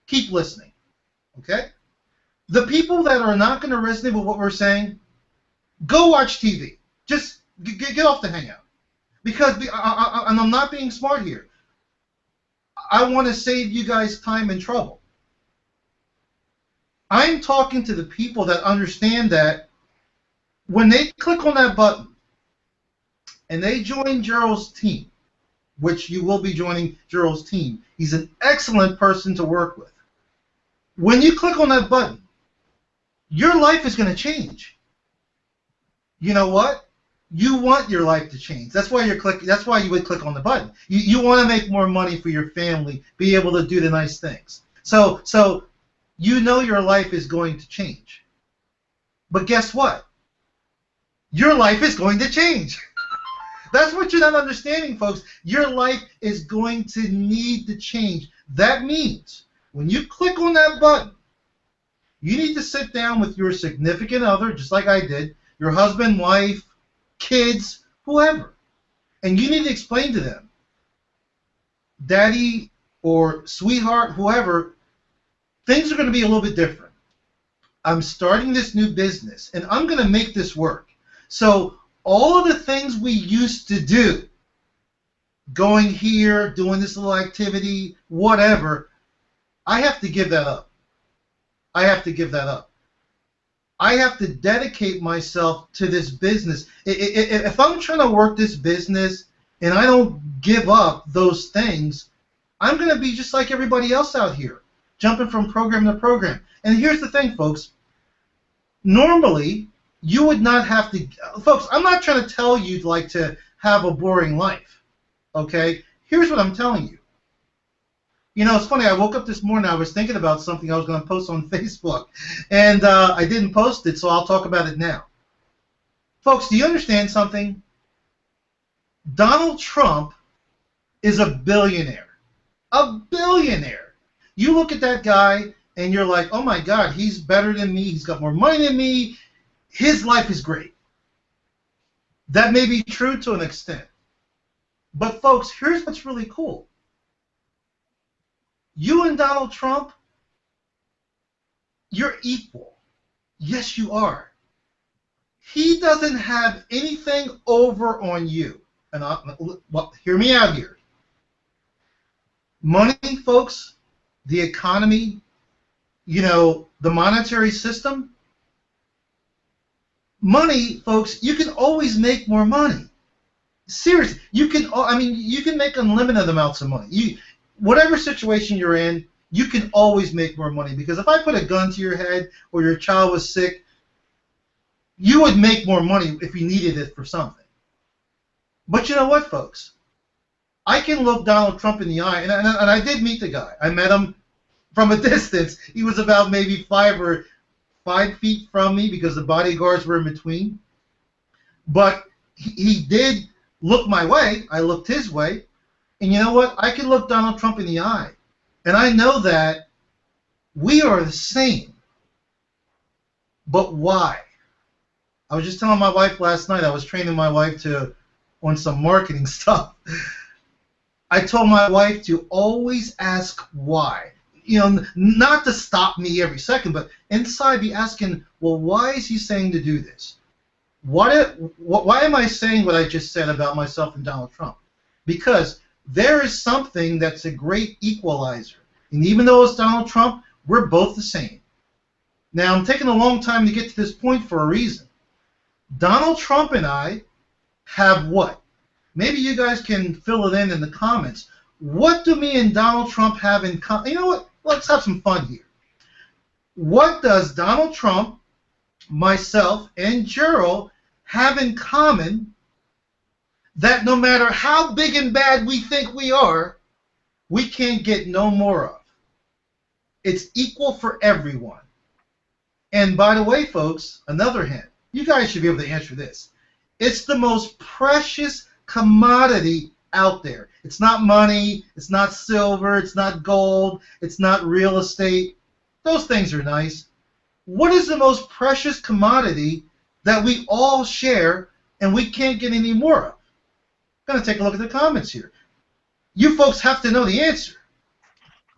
Keep listening, okay? The people that are not going to resonate with what we're saying, go watch TV. Just get off the Hangout. Because, and I'm not being smart here, I want to save you guys time and trouble. I'm talking to the people that understand that when they click on that button and they join Gerald's team, which you will be joining Gerald's team, he's an excellent person to work with. When you click on that button, your life is going to change. You know what? You want your life to change. That's why you're clicking. That's why you would click on the button. You want to make more money for your family, be able to do the nice things. So you know your life is going to change. But guess what? Your life is going to change. That's what you're not understanding, folks. Your life is going to need to change. That means when you click on that button, you need to sit down with your significant other, just like I did, your husband, wife, kids, whoever, and you need to explain to them, daddy or sweetheart, whoever, things are going to be a little bit different. I'm starting this new business, and I'm going to make this work. So all of the things we used to do, going here, doing this little activity, whatever, I have to give that up. I have to give that up. I have to dedicate myself to this business. If I'm trying to work this business and I don't give up those things, I'm going to be just like everybody else out here, jumping from program to program. And here's the thing, folks. Normally, you would not have to... Folks, I'm not trying to tell you like to have a boring life, okay? Here's what I'm telling you. You know, it's funny, I woke up this morning, I was thinking about something I was going to post on Facebook, and I didn't post it, so I'll talk about it now. Folks, do you understand something? Donald Trump is a billionaire. A billionaire. You look at that guy, and you're like, oh my God, he's better than me, he's got more money than me, his life is great. That may be true to an extent. But folks, here's what's really cool. You and Donald Trump, you're equal. Yes, you are. He doesn't have anything over on you. And well, hear me out here. Money, folks, the economy, you know, the monetary system. Money, folks, you can always make more money. Seriously, you can. I mean, you can make unlimited amounts of money. Whatever situation you're in, you can always make more money. Because if I put a gun to your head or your child was sick, you would make more money if you needed it for something. But you know what, folks? I can look Donald Trump in the eye, and I did meet the guy. I met him from a distance. He was about maybe 5 feet from me because the bodyguards were in between. But he did look my way. I looked his way. And you know what? I can look Donald Trump in the eye, and I know that we are the same. But why? I was just telling my wife last night, I was training my wife on some marketing stuff. I told my wife to always ask why. You know, not to stop me every second, but inside be asking, well, why is he saying to do this? Why am I saying what I just said about myself and Donald Trump? Because there is something that's a great equalizer. And even though it's Donald Trump, we're both the same. Now, I'm taking a long time to get to this point for a reason. Donald Trump and I have what? Maybe you guys can fill it in the comments. What do me and Donald Trump have in common? You know what? Let's have some fun here. What does Donald Trump, myself, and Gerald have in common that no matter how big and bad we think we are, we can't get no more of? It's equal for everyone. And by the way, folks, another hint. You guys should be able to answer this. It's the most precious commodity out there. It's not money, it's not silver, it's not gold, it's not real estate. Those things are nice. What is the most precious commodity that we all share and we can't get any more of? I'm going to take a look at the comments here. You folks have to know the answer.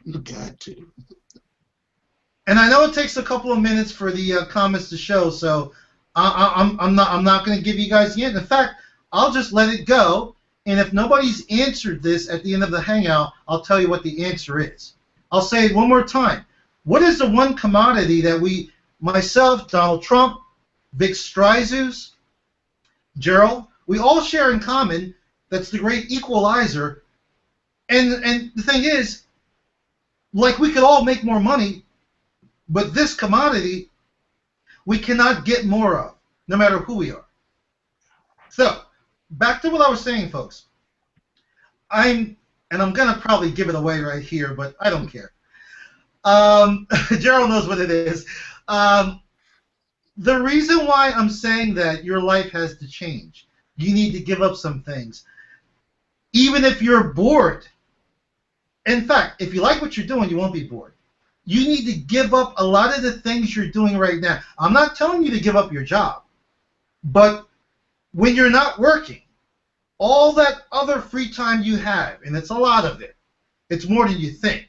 You got to. And I know it takes a couple of minutes for the comments to show, so I'm not going to give you guys the answer. In fact, I'll just let it go, and if nobody's answered this at the end of the Hangout, I'll tell you what the answer is. I'll say it one more time. What is the one commodity that we, myself, Donald Trump, Vic Stryzus, Gerald, we all share in common that's the great equalizer? And the thing is, like, we could all make more money, but this commodity we cannot get more of, no matter who we are. So, back to what I was saying, folks. I'm going to probably give it away right here, but I don't care. Gerald knows what it is. The reason why I'm saying that your life has to change, You need to give up some things. Even if you're bored. In fact, if you like what you're doing, you won't be bored. You need to give up a lot of the things you're doing right now. I'm not telling you to give up your job, but when you're not working, all that other free time you have, and it's a lot of it, it's more than you think.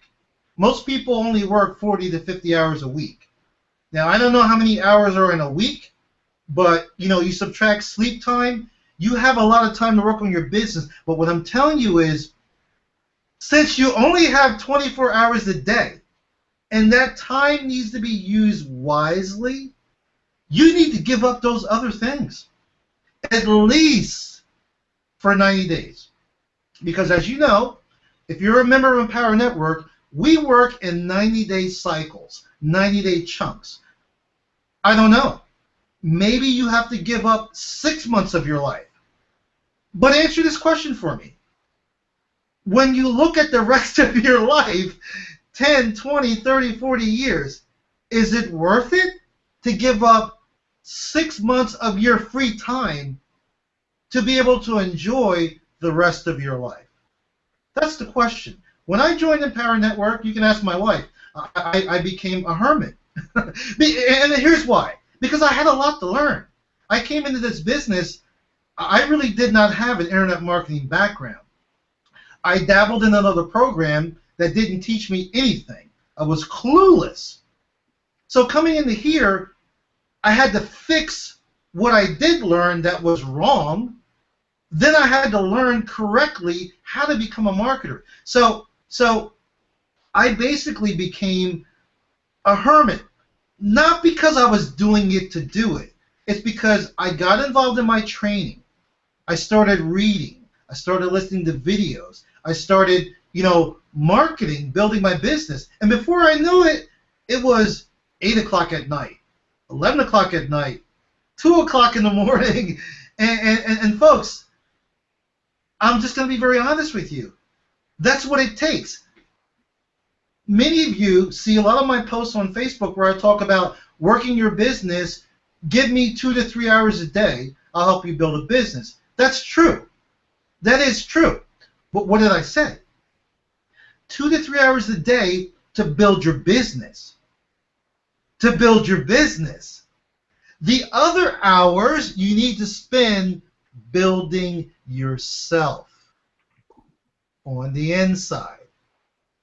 Most people only work 40 to 50 hours a week. Now, I don't know how many hours are in a week, but you subtract sleep time, you have a lot of time to work on your business. But what I'm telling you is, since you only have 24 hours a day, and that time needs to be used wisely, you need to give up those other things, at least for 90 days. Because as you know, if you're a member of Empower Network, we work in 90-day cycles, 90-day chunks. I don't know. Maybe you have to give up 6 months of your life. But answer this question for me. When you look at the rest of your life, 10, 20, 30, 40 years, is it worth it to give up 6 months of your free time to be able to enjoy the rest of your life? That's the question. When I joined Empower Network, you can ask my wife, I became a hermit. And here's why. Because I had a lot to learn. I came into this business, I really did not have an internet marketing background. I dabbled in another program that didn't teach me anything. I was clueless. So coming into here, I had to fix what I did learn that was wrong. Then I had to learn correctly how to become a marketer. So I basically became a hermit, not because I was doing it to do it. It's because I got involved in my training. I started reading. I started listening to videos. I started, marketing, building my business. And before I knew it, it was 8 o'clock at night, 11 o'clock at night, 2 o'clock in the morning. And folks, I'm just going to be very honest with you. That's what it takes. Many of you see a lot of my posts on Facebook where I talk about working your business. Give me 2 to 3 hours a day. I'll help you build a business. That's true. That is true. But what did I say? 2 to 3 hours a day to build your business. To build your business. The other hours you need to spend building yourself on the inside.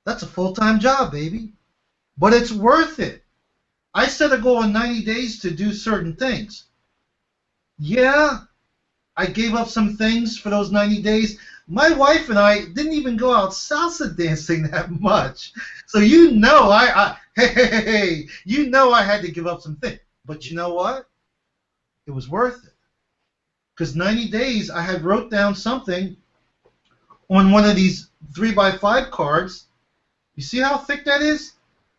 That's a full-time job, baby. But it's worth it. I set a goal in 90 days to do certain things. Yeah, I gave up some things for those 90 days. My wife and I didn't even go out salsa dancing that much. So you know I had to give up some things. But you know what? It was worth it. Because 90 days, I had wrote down something on one of these 3x5 cards. You see how thick that is?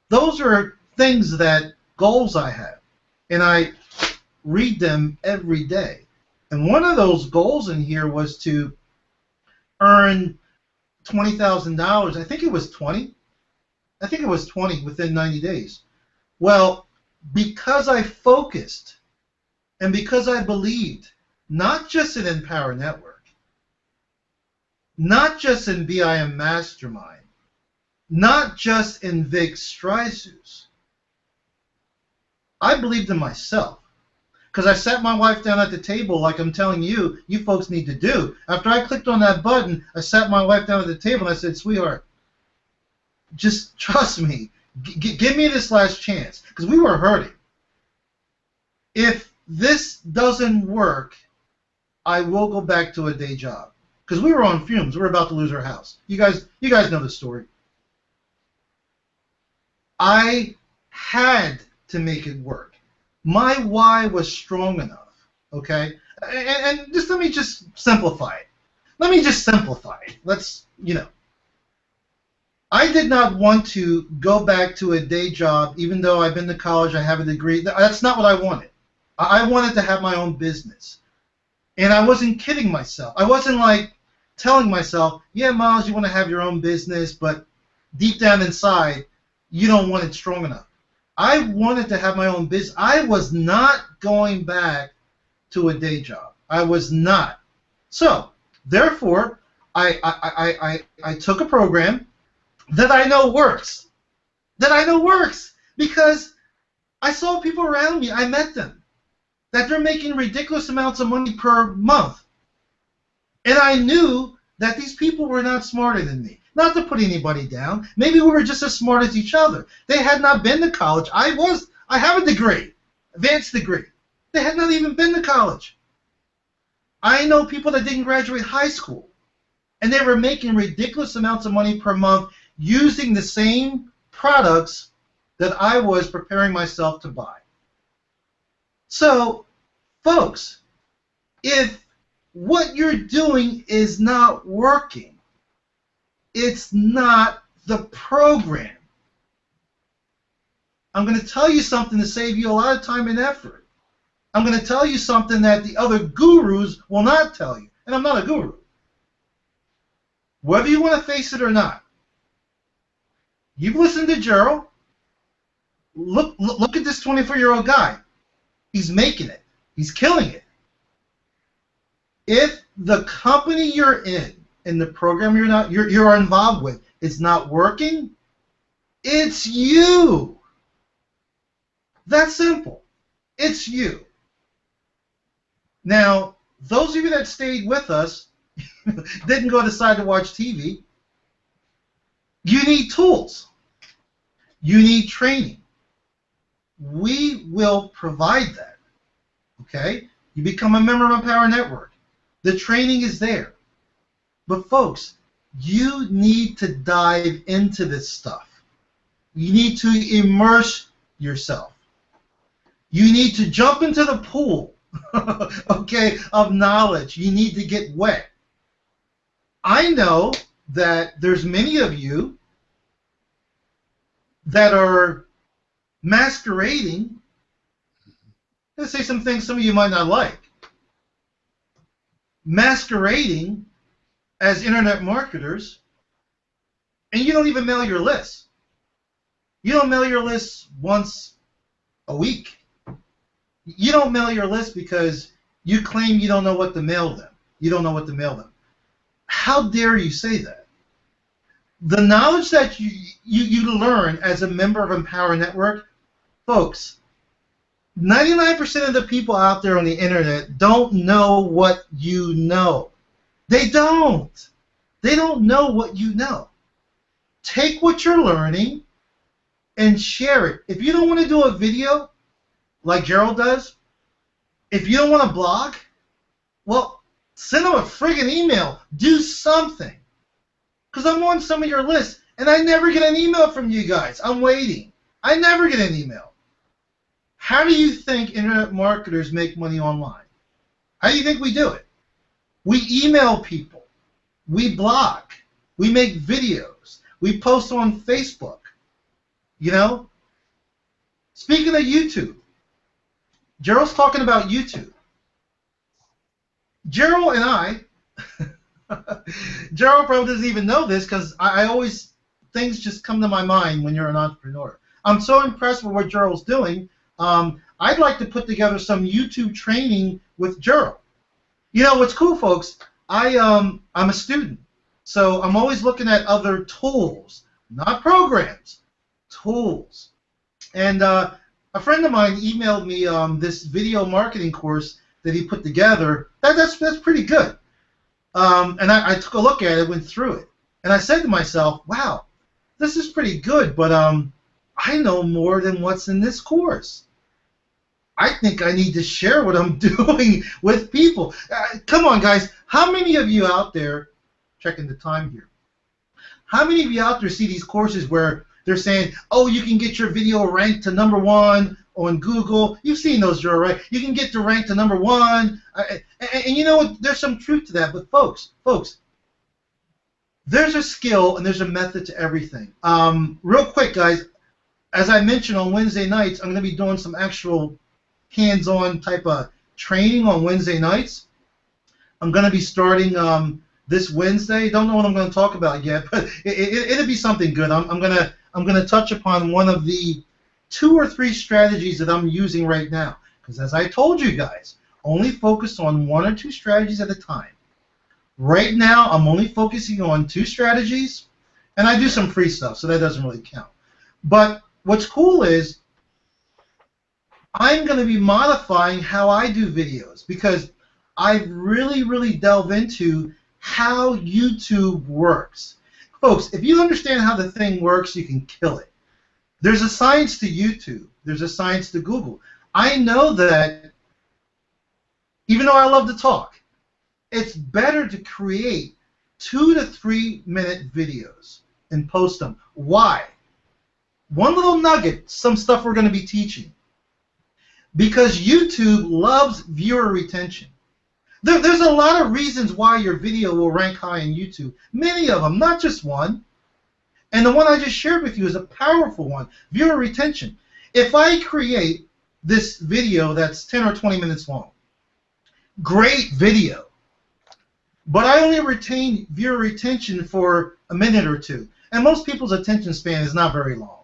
Those are things goals I have. And I read them every day. And one of those goals in here was to earn $20,000. I think it was 20. I think it was 20 within 90 days. Well, because I focused and because I believed, not just in Empower Network, not just in BIM Mastermind, not just in Vic Stryzus, I believed in myself. Because I sat my wife down at the table like I'm telling you, you folks need to do. After I clicked on that button, I sat my wife down at the table and I said, sweetheart, just trust me. Give me this last chance. Because we were hurting. If this doesn't work, I will go back to a day job. Because we were on fumes. We were about to lose our house. You guys know the story. I had to make it work. My why was strong enough, okay? And just let me just simplify it. I did not want to go back to a day job, even though I've been to college, I have a degree. That's not what I wanted. I wanted to have my own business. And I wasn't kidding myself. I wasn't like telling myself, yeah, Miles, you want to have your own business, but deep down inside, you don't want it strong enough. I wanted to have my own business. I was not going back to a day job. I was not. So, therefore, I took a program that I know works. That I know works because I saw people around me, I met them, that they're making ridiculous amounts of money per month. And I knew that these people were not smarter than me. Not to put anybody down. Maybe we were just as smart as each other. They had not been to college. I have a degree, advanced degree. They had not even been to college. I know people that didn't graduate high school, and they were making ridiculous amounts of money per month using the same products that I was preparing myself to buy. So, folks, if what you're doing is not working, it's not the program. I'm going to tell you something to save you a lot of time and effort. I'm going to tell you something that the other gurus will not tell you. And I'm not a guru. Whether you want to face it or not, you've listened to Gerald. Look at this 24-year-old guy. He's making it. He's killing it. If the company you're in and the program you're involved with is not working, it's you. That's simple. It's you. Now, those of you that stayed with us didn't go decide to watch TV. You need tools. You need training. We will provide that. Okay? You become a member of Empower Network. The training is there. But folks, you need to dive into this stuff. You need to immerse yourself. You need to jump into the pool, okay, of knowledge. You need to get wet. I know that there's many of you that are masquerading. Let's say some things some of you might not like. Masquerading as internet marketers, and you don't even mail your lists. You don't mail your lists once a week. You don't mail your list because you claim you don't know what to mail them. You don't know what to mail them. How dare you say that? The knowledge that you learn as a member of Empower Network, folks, 99% of the people out there on the internet don't know what you know. They don't. They don't know what you know. Take what you're learning and share it. If you don't want to do a video like Gerald does, if you don't want to blog, well, send them a friggin' email. Do something. Because I'm on some of your lists, and I never get an email from you guys. I'm waiting. I never get an email. How do you think internet marketers make money online? How do you think we do it? We email people. We blog. We make videos. We post on Facebook. You know? Speaking of YouTube, Gerald's talking about YouTube. Gerald and I, Gerald probably doesn't even know this because I always, things just come to my mind when you're an entrepreneur. I'm so impressed with what Gerald's doing. I'd like to put together some YouTube training with Gerald. You know what's cool, folks? I'm a student, so I'm always looking at other tools, not programs, tools. And a friend of mine emailed me this video marketing course that he put together. That's pretty good. And I took a look at it, went through it, and I said to myself, "Wow, this is pretty good." But I know more than what's in this course. I think I need to share what I'm doing with people. Come on, guys. How many of you out there, checking the time here, how many of you out there see these courses where they're saying, oh, you can get your video ranked to #1 on Google? You've seen those, Joe, right? You can get to rank to #1. And you know what? There's some truth to that. But folks, there's a skill and there's a method to everything. Real quick, guys, as I mentioned on Wednesday nights, I'm going to be doing some actual hands-on type of training on Wednesday nights. I'm going to be starting this Wednesday. Don't know what I'm going to talk about yet, but it'll be something good. I'm going to touch upon one of the 2 or 3 strategies that I'm using right now. Because as I told you guys, only focus on 1 or 2 strategies at a time. Right now, I'm only focusing on 2 strategies, and I do some free stuff, so that doesn't really count. But what's cool is I'm going to be modifying how I do videos because I've really delved into how YouTube works. Folks, if you understand how the thing works, you can kill it. There's a science to YouTube. There's a science to Google. I know that even though I love to talk, it's better to create 2 to 3 minute videos and post them. Why? One little nugget, some stuff we're going to be teaching. Because YouTube loves viewer retention. There's a lot of reasons why your video will rank high in YouTube. Many of them, not just one. And the one I just shared with you is a powerful one, viewer retention. If I create this video that's 10 or 20 minutes long, great video, but I only retain viewer retention for a minute or 2. And most people's attention span is not very long.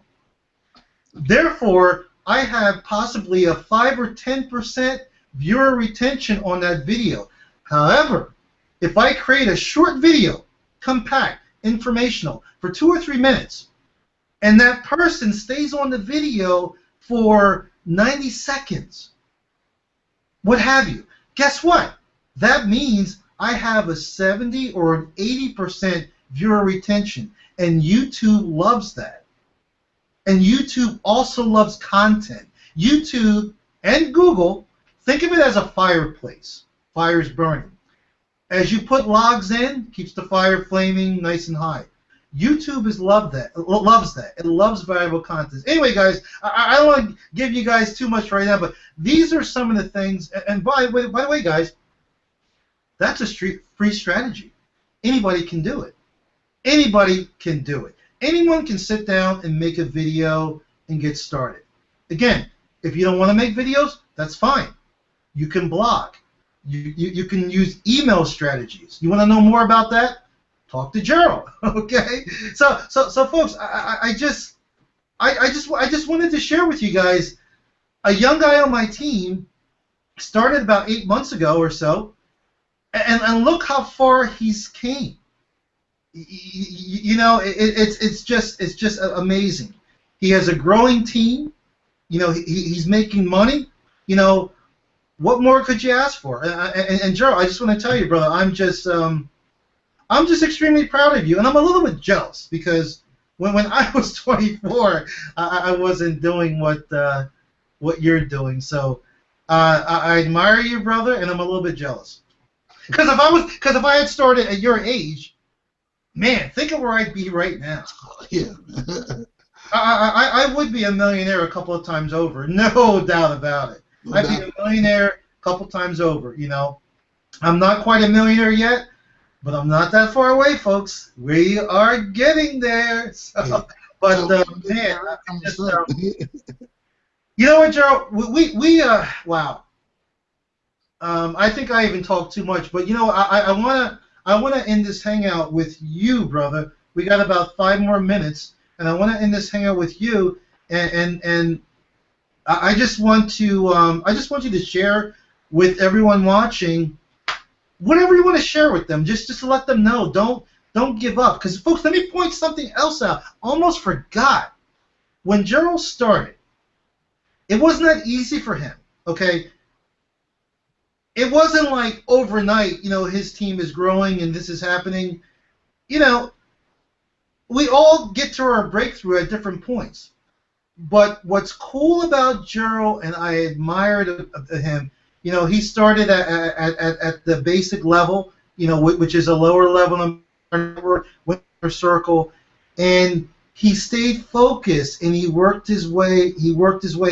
Therefore, I have possibly a 5 or 10% viewer retention on that video. However, if I create a short video, compact, informational, for 2 or 3 minutes, and that person stays on the video for 90 seconds, what have you, guess what? That means I have a 70 or an 80% viewer retention, and YouTube loves that. And YouTube also loves content. YouTube and Google, think of it as a fireplace. Fire's burning. As you put logs in, keeps the fire flaming nice and high. YouTube loves that. It loves valuable content. Anyway, guys, I don't want to give you guys too much right now, but these are some of the things. And by the way, guys, that's a free strategy. Anybody can do it. Anybody can do it. Anyone can sit down and make a video and get started. Again, if you don't want to make videos, that's fine. You can blog. You can use email strategies. You want to know more about that? Talk to Gerald. Okay. So folks, I just wanted to share with you guys. A young guy on my team started about 8 months ago or so, and look how far he's came. You know, it's just amazing. He has a growing team. You know, he's making money. You know, what more could you ask for? And Gerald, I just want to tell you, brother, I'm just extremely proud of you, and I'm a little bit jealous because when I was 24, I wasn't doing what you're doing. So I admire you, brother, and I'm a little bit jealous. Because if I had started at your age, man, think of where I'd be right now. Yeah. I would be a millionaire a couple of times over, no doubt about it. I'd be a millionaire a couple times over, you know. I'm not quite a millionaire yet, but I'm not that far away, folks. We are getting there. So, Yeah. but man, just, you know what, Gerald? Wow. I think I even talked too much, but you know, I wanna end this hangout with you, brother. We got about 5 more minutes, and I want to end this hangout with you, and I just want you to share with everyone watching whatever you want to share with them. Just to let them know. Don't give up, because folks, let me point something else out. Almost forgot. When Gerald started, it wasn't that easy for him. Okay. It wasn't like overnight, you know, his team is growing and this is happening. You know, we all get to our breakthrough at different points. But what's cool about Gerald, and I admired him, you know, he started at the basic level, you know, which is a lower level in circle, and he stayed focused and he worked his way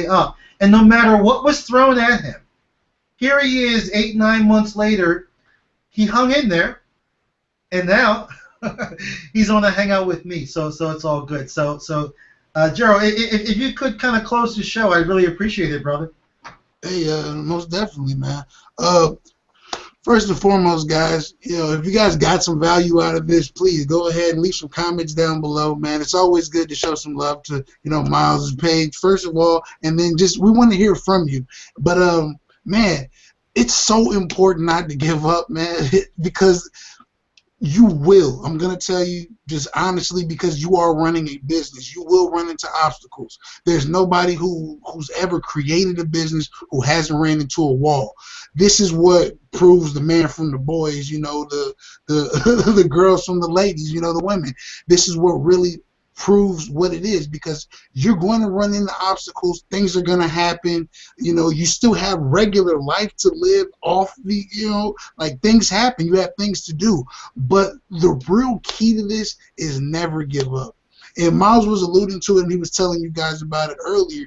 up. And no matter what was thrown at him, here he is 8, 9 months later, he hung in there, and now he's on a hangout with me, so it's all good. So Gerald, if you could kind of close the show, I'd really appreciate it, brother. Hey, most definitely, man. First and foremost, guys, you know, if you guys got some value out of this, please go ahead and leave some comments down below, man. It's always good to show some love to, you know, Miles' page, first of all, and then just we want to hear from you. But, man, it's so important not to give up, man, because You will. I'm going to tell you just honestly, because you are running a business. You will run into obstacles. There's nobody who's ever created a business who hasn't ran into a wall. This is what proves the man from the boys, the the girls from the ladies, the women. This is what really proves what it is, because you're going to run into obstacles. Things are going to happen. You still have regular life to live off the, like, things happen. You have things to do. But the real key to this is never give up. And Miles was alluding to it, and he was telling you guys about it earlier.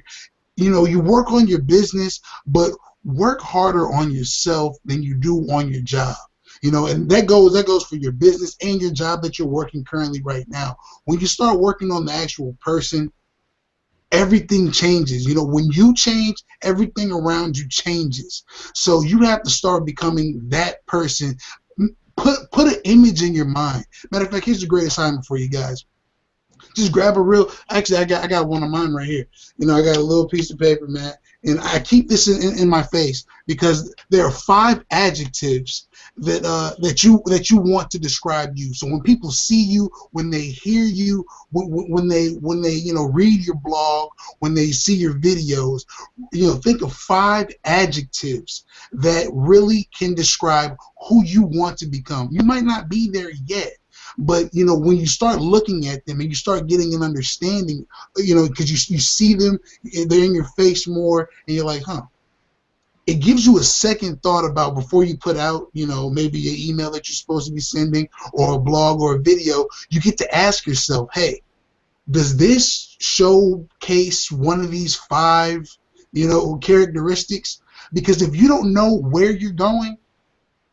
You work on your business, but work harder on yourself than you do on your job. And that goes for your business and your job that you're working currently right now. When you start working on the actual person, everything changes. When you change, everything around you changes. So you have to start becoming that person. Put an image in your mind. Matter of fact, here's a great assignment for you guys. Just grab actually, I got one of mine right here. I got a little piece of paper, man, and I keep this in my face, because there are 5 adjectives that you want to describe you. So when people see you, when they hear you, when they read your blog, when they see your videos, think of 5 adjectives that really can describe who you want to become. You might not be there yet, but when you start looking at them and you start getting an understanding, because you see them, they're in your face more, and you're like, huh. It gives you a second thought about, before you put out, maybe an email that you're supposed to be sending, or a blog or a video. You get to ask yourself, hey, does this showcase one of these 5, characteristics? Because if you don't know where you're going,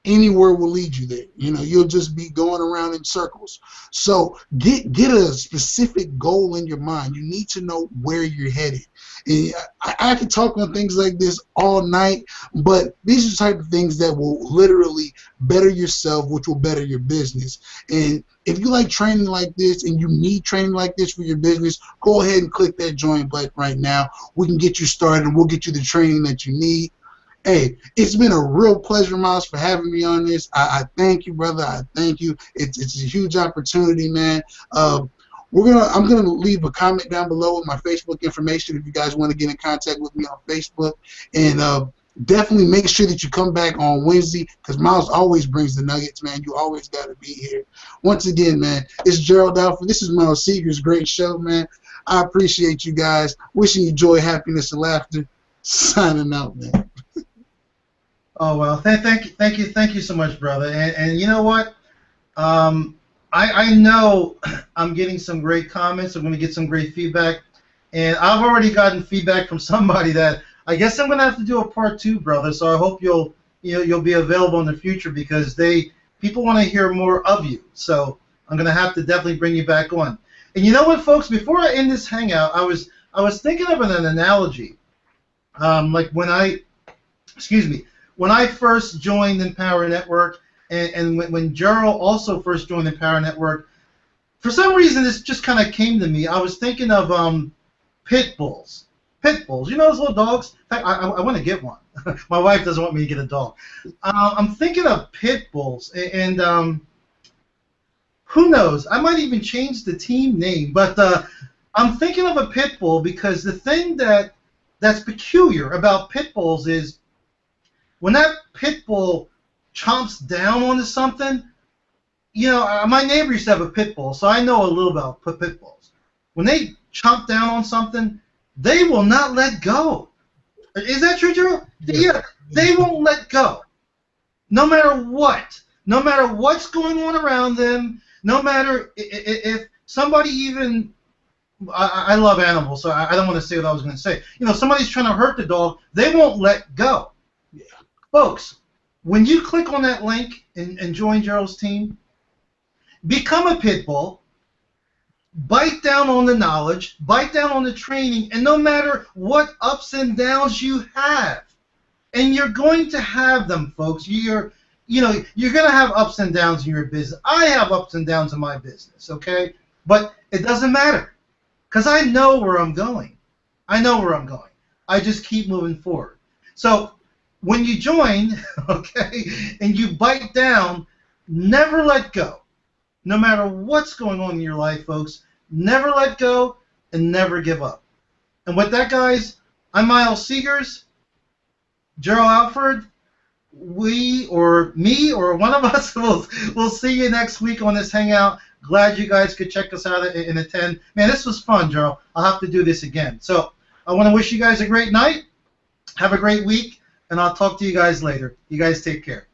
anywhere will lead you there. You'll just be going around in circles. So get a specific goal in your mind. You need to know where you're headed. And I can talk on things like this all night, but these are the type of things that will literally better yourself, which will better your business. And if you like training like this and you need training like this for your business, go ahead and click that join button right now. We can get you started, and we'll get you the training that you need. Hey, it's been a real pleasure, Miles, for having me on this. I thank you, brother. I thank you. It's a huge opportunity, man. I'm gonna leave a comment down below with my Facebook information if you guys want to get in contact with me on Facebook. And definitely make sure that you come back on Wednesday, because Miles always brings the nuggets, man. You always got to be here. Once again, man, it's Gerald Alfred. This is Miles Segers. Great show, man. I appreciate you guys. Wishing you joy, happiness, and laughter. Signing out, man. Oh, well, thank you so much, brother. And you know what? I know I'm getting some great comments. I'm going to get some great feedback, and I've already gotten feedback from somebody that I guess I'm going to have to do a part 2, brother. So I hope you'll be available in the future, because people want to hear more of you. So I'm going to have to definitely bring you back on. And you know what, folks? Before I end this hangout, I was thinking of an analogy. Like when I first joined Empower Network, and when Gerald also first joined Empower Network, for some reason this just kind of came to me. I was thinking of pit bulls. Pit bulls, those little dogs? In fact, I want to get one. My wife doesn't want me to get a dog. I'm thinking of pit bulls, and who knows? I might even change the team name, but I'm thinking of a pit bull because the thing that's peculiar about pit bulls is, when that pit bull chomps down onto something, my neighbor used to have a pit bull, so I know a little about pit bulls. When they chomp down on something, they will not let go. Is that true, Gerald? Yeah, they won't let go. No matter what. No matter what's going on around them, no matter if somebody even... I love animals, so I don't want to say what I was going to say. Somebody's trying to hurt the dog, they won't let go. Folks, when you click on that link and join Gerald's team, become a pit bull, bite down on the knowledge, bite down on the training, and no matter what ups and downs you have, and you're going to have them, folks. You're going to have ups and downs in your business. I have ups and downs in my business, okay? But it doesn't matter, because I know where I'm going. I know where I'm going. I just keep moving forward. So when you join, okay, and you bite down, never let go. no matter what's going on in your life, folks. Never let go and never give up. And with that, guys, I'm Miles Segers, Gerald Alfred. We or me or one of us will see you next week on this Hangout. Glad you guys could check us out and attend. Man, this was fun, Gerald. I'll have to do this again. So I want to wish you guys a great night. Have a great week, and I'll talk to you guys later. You guys take care.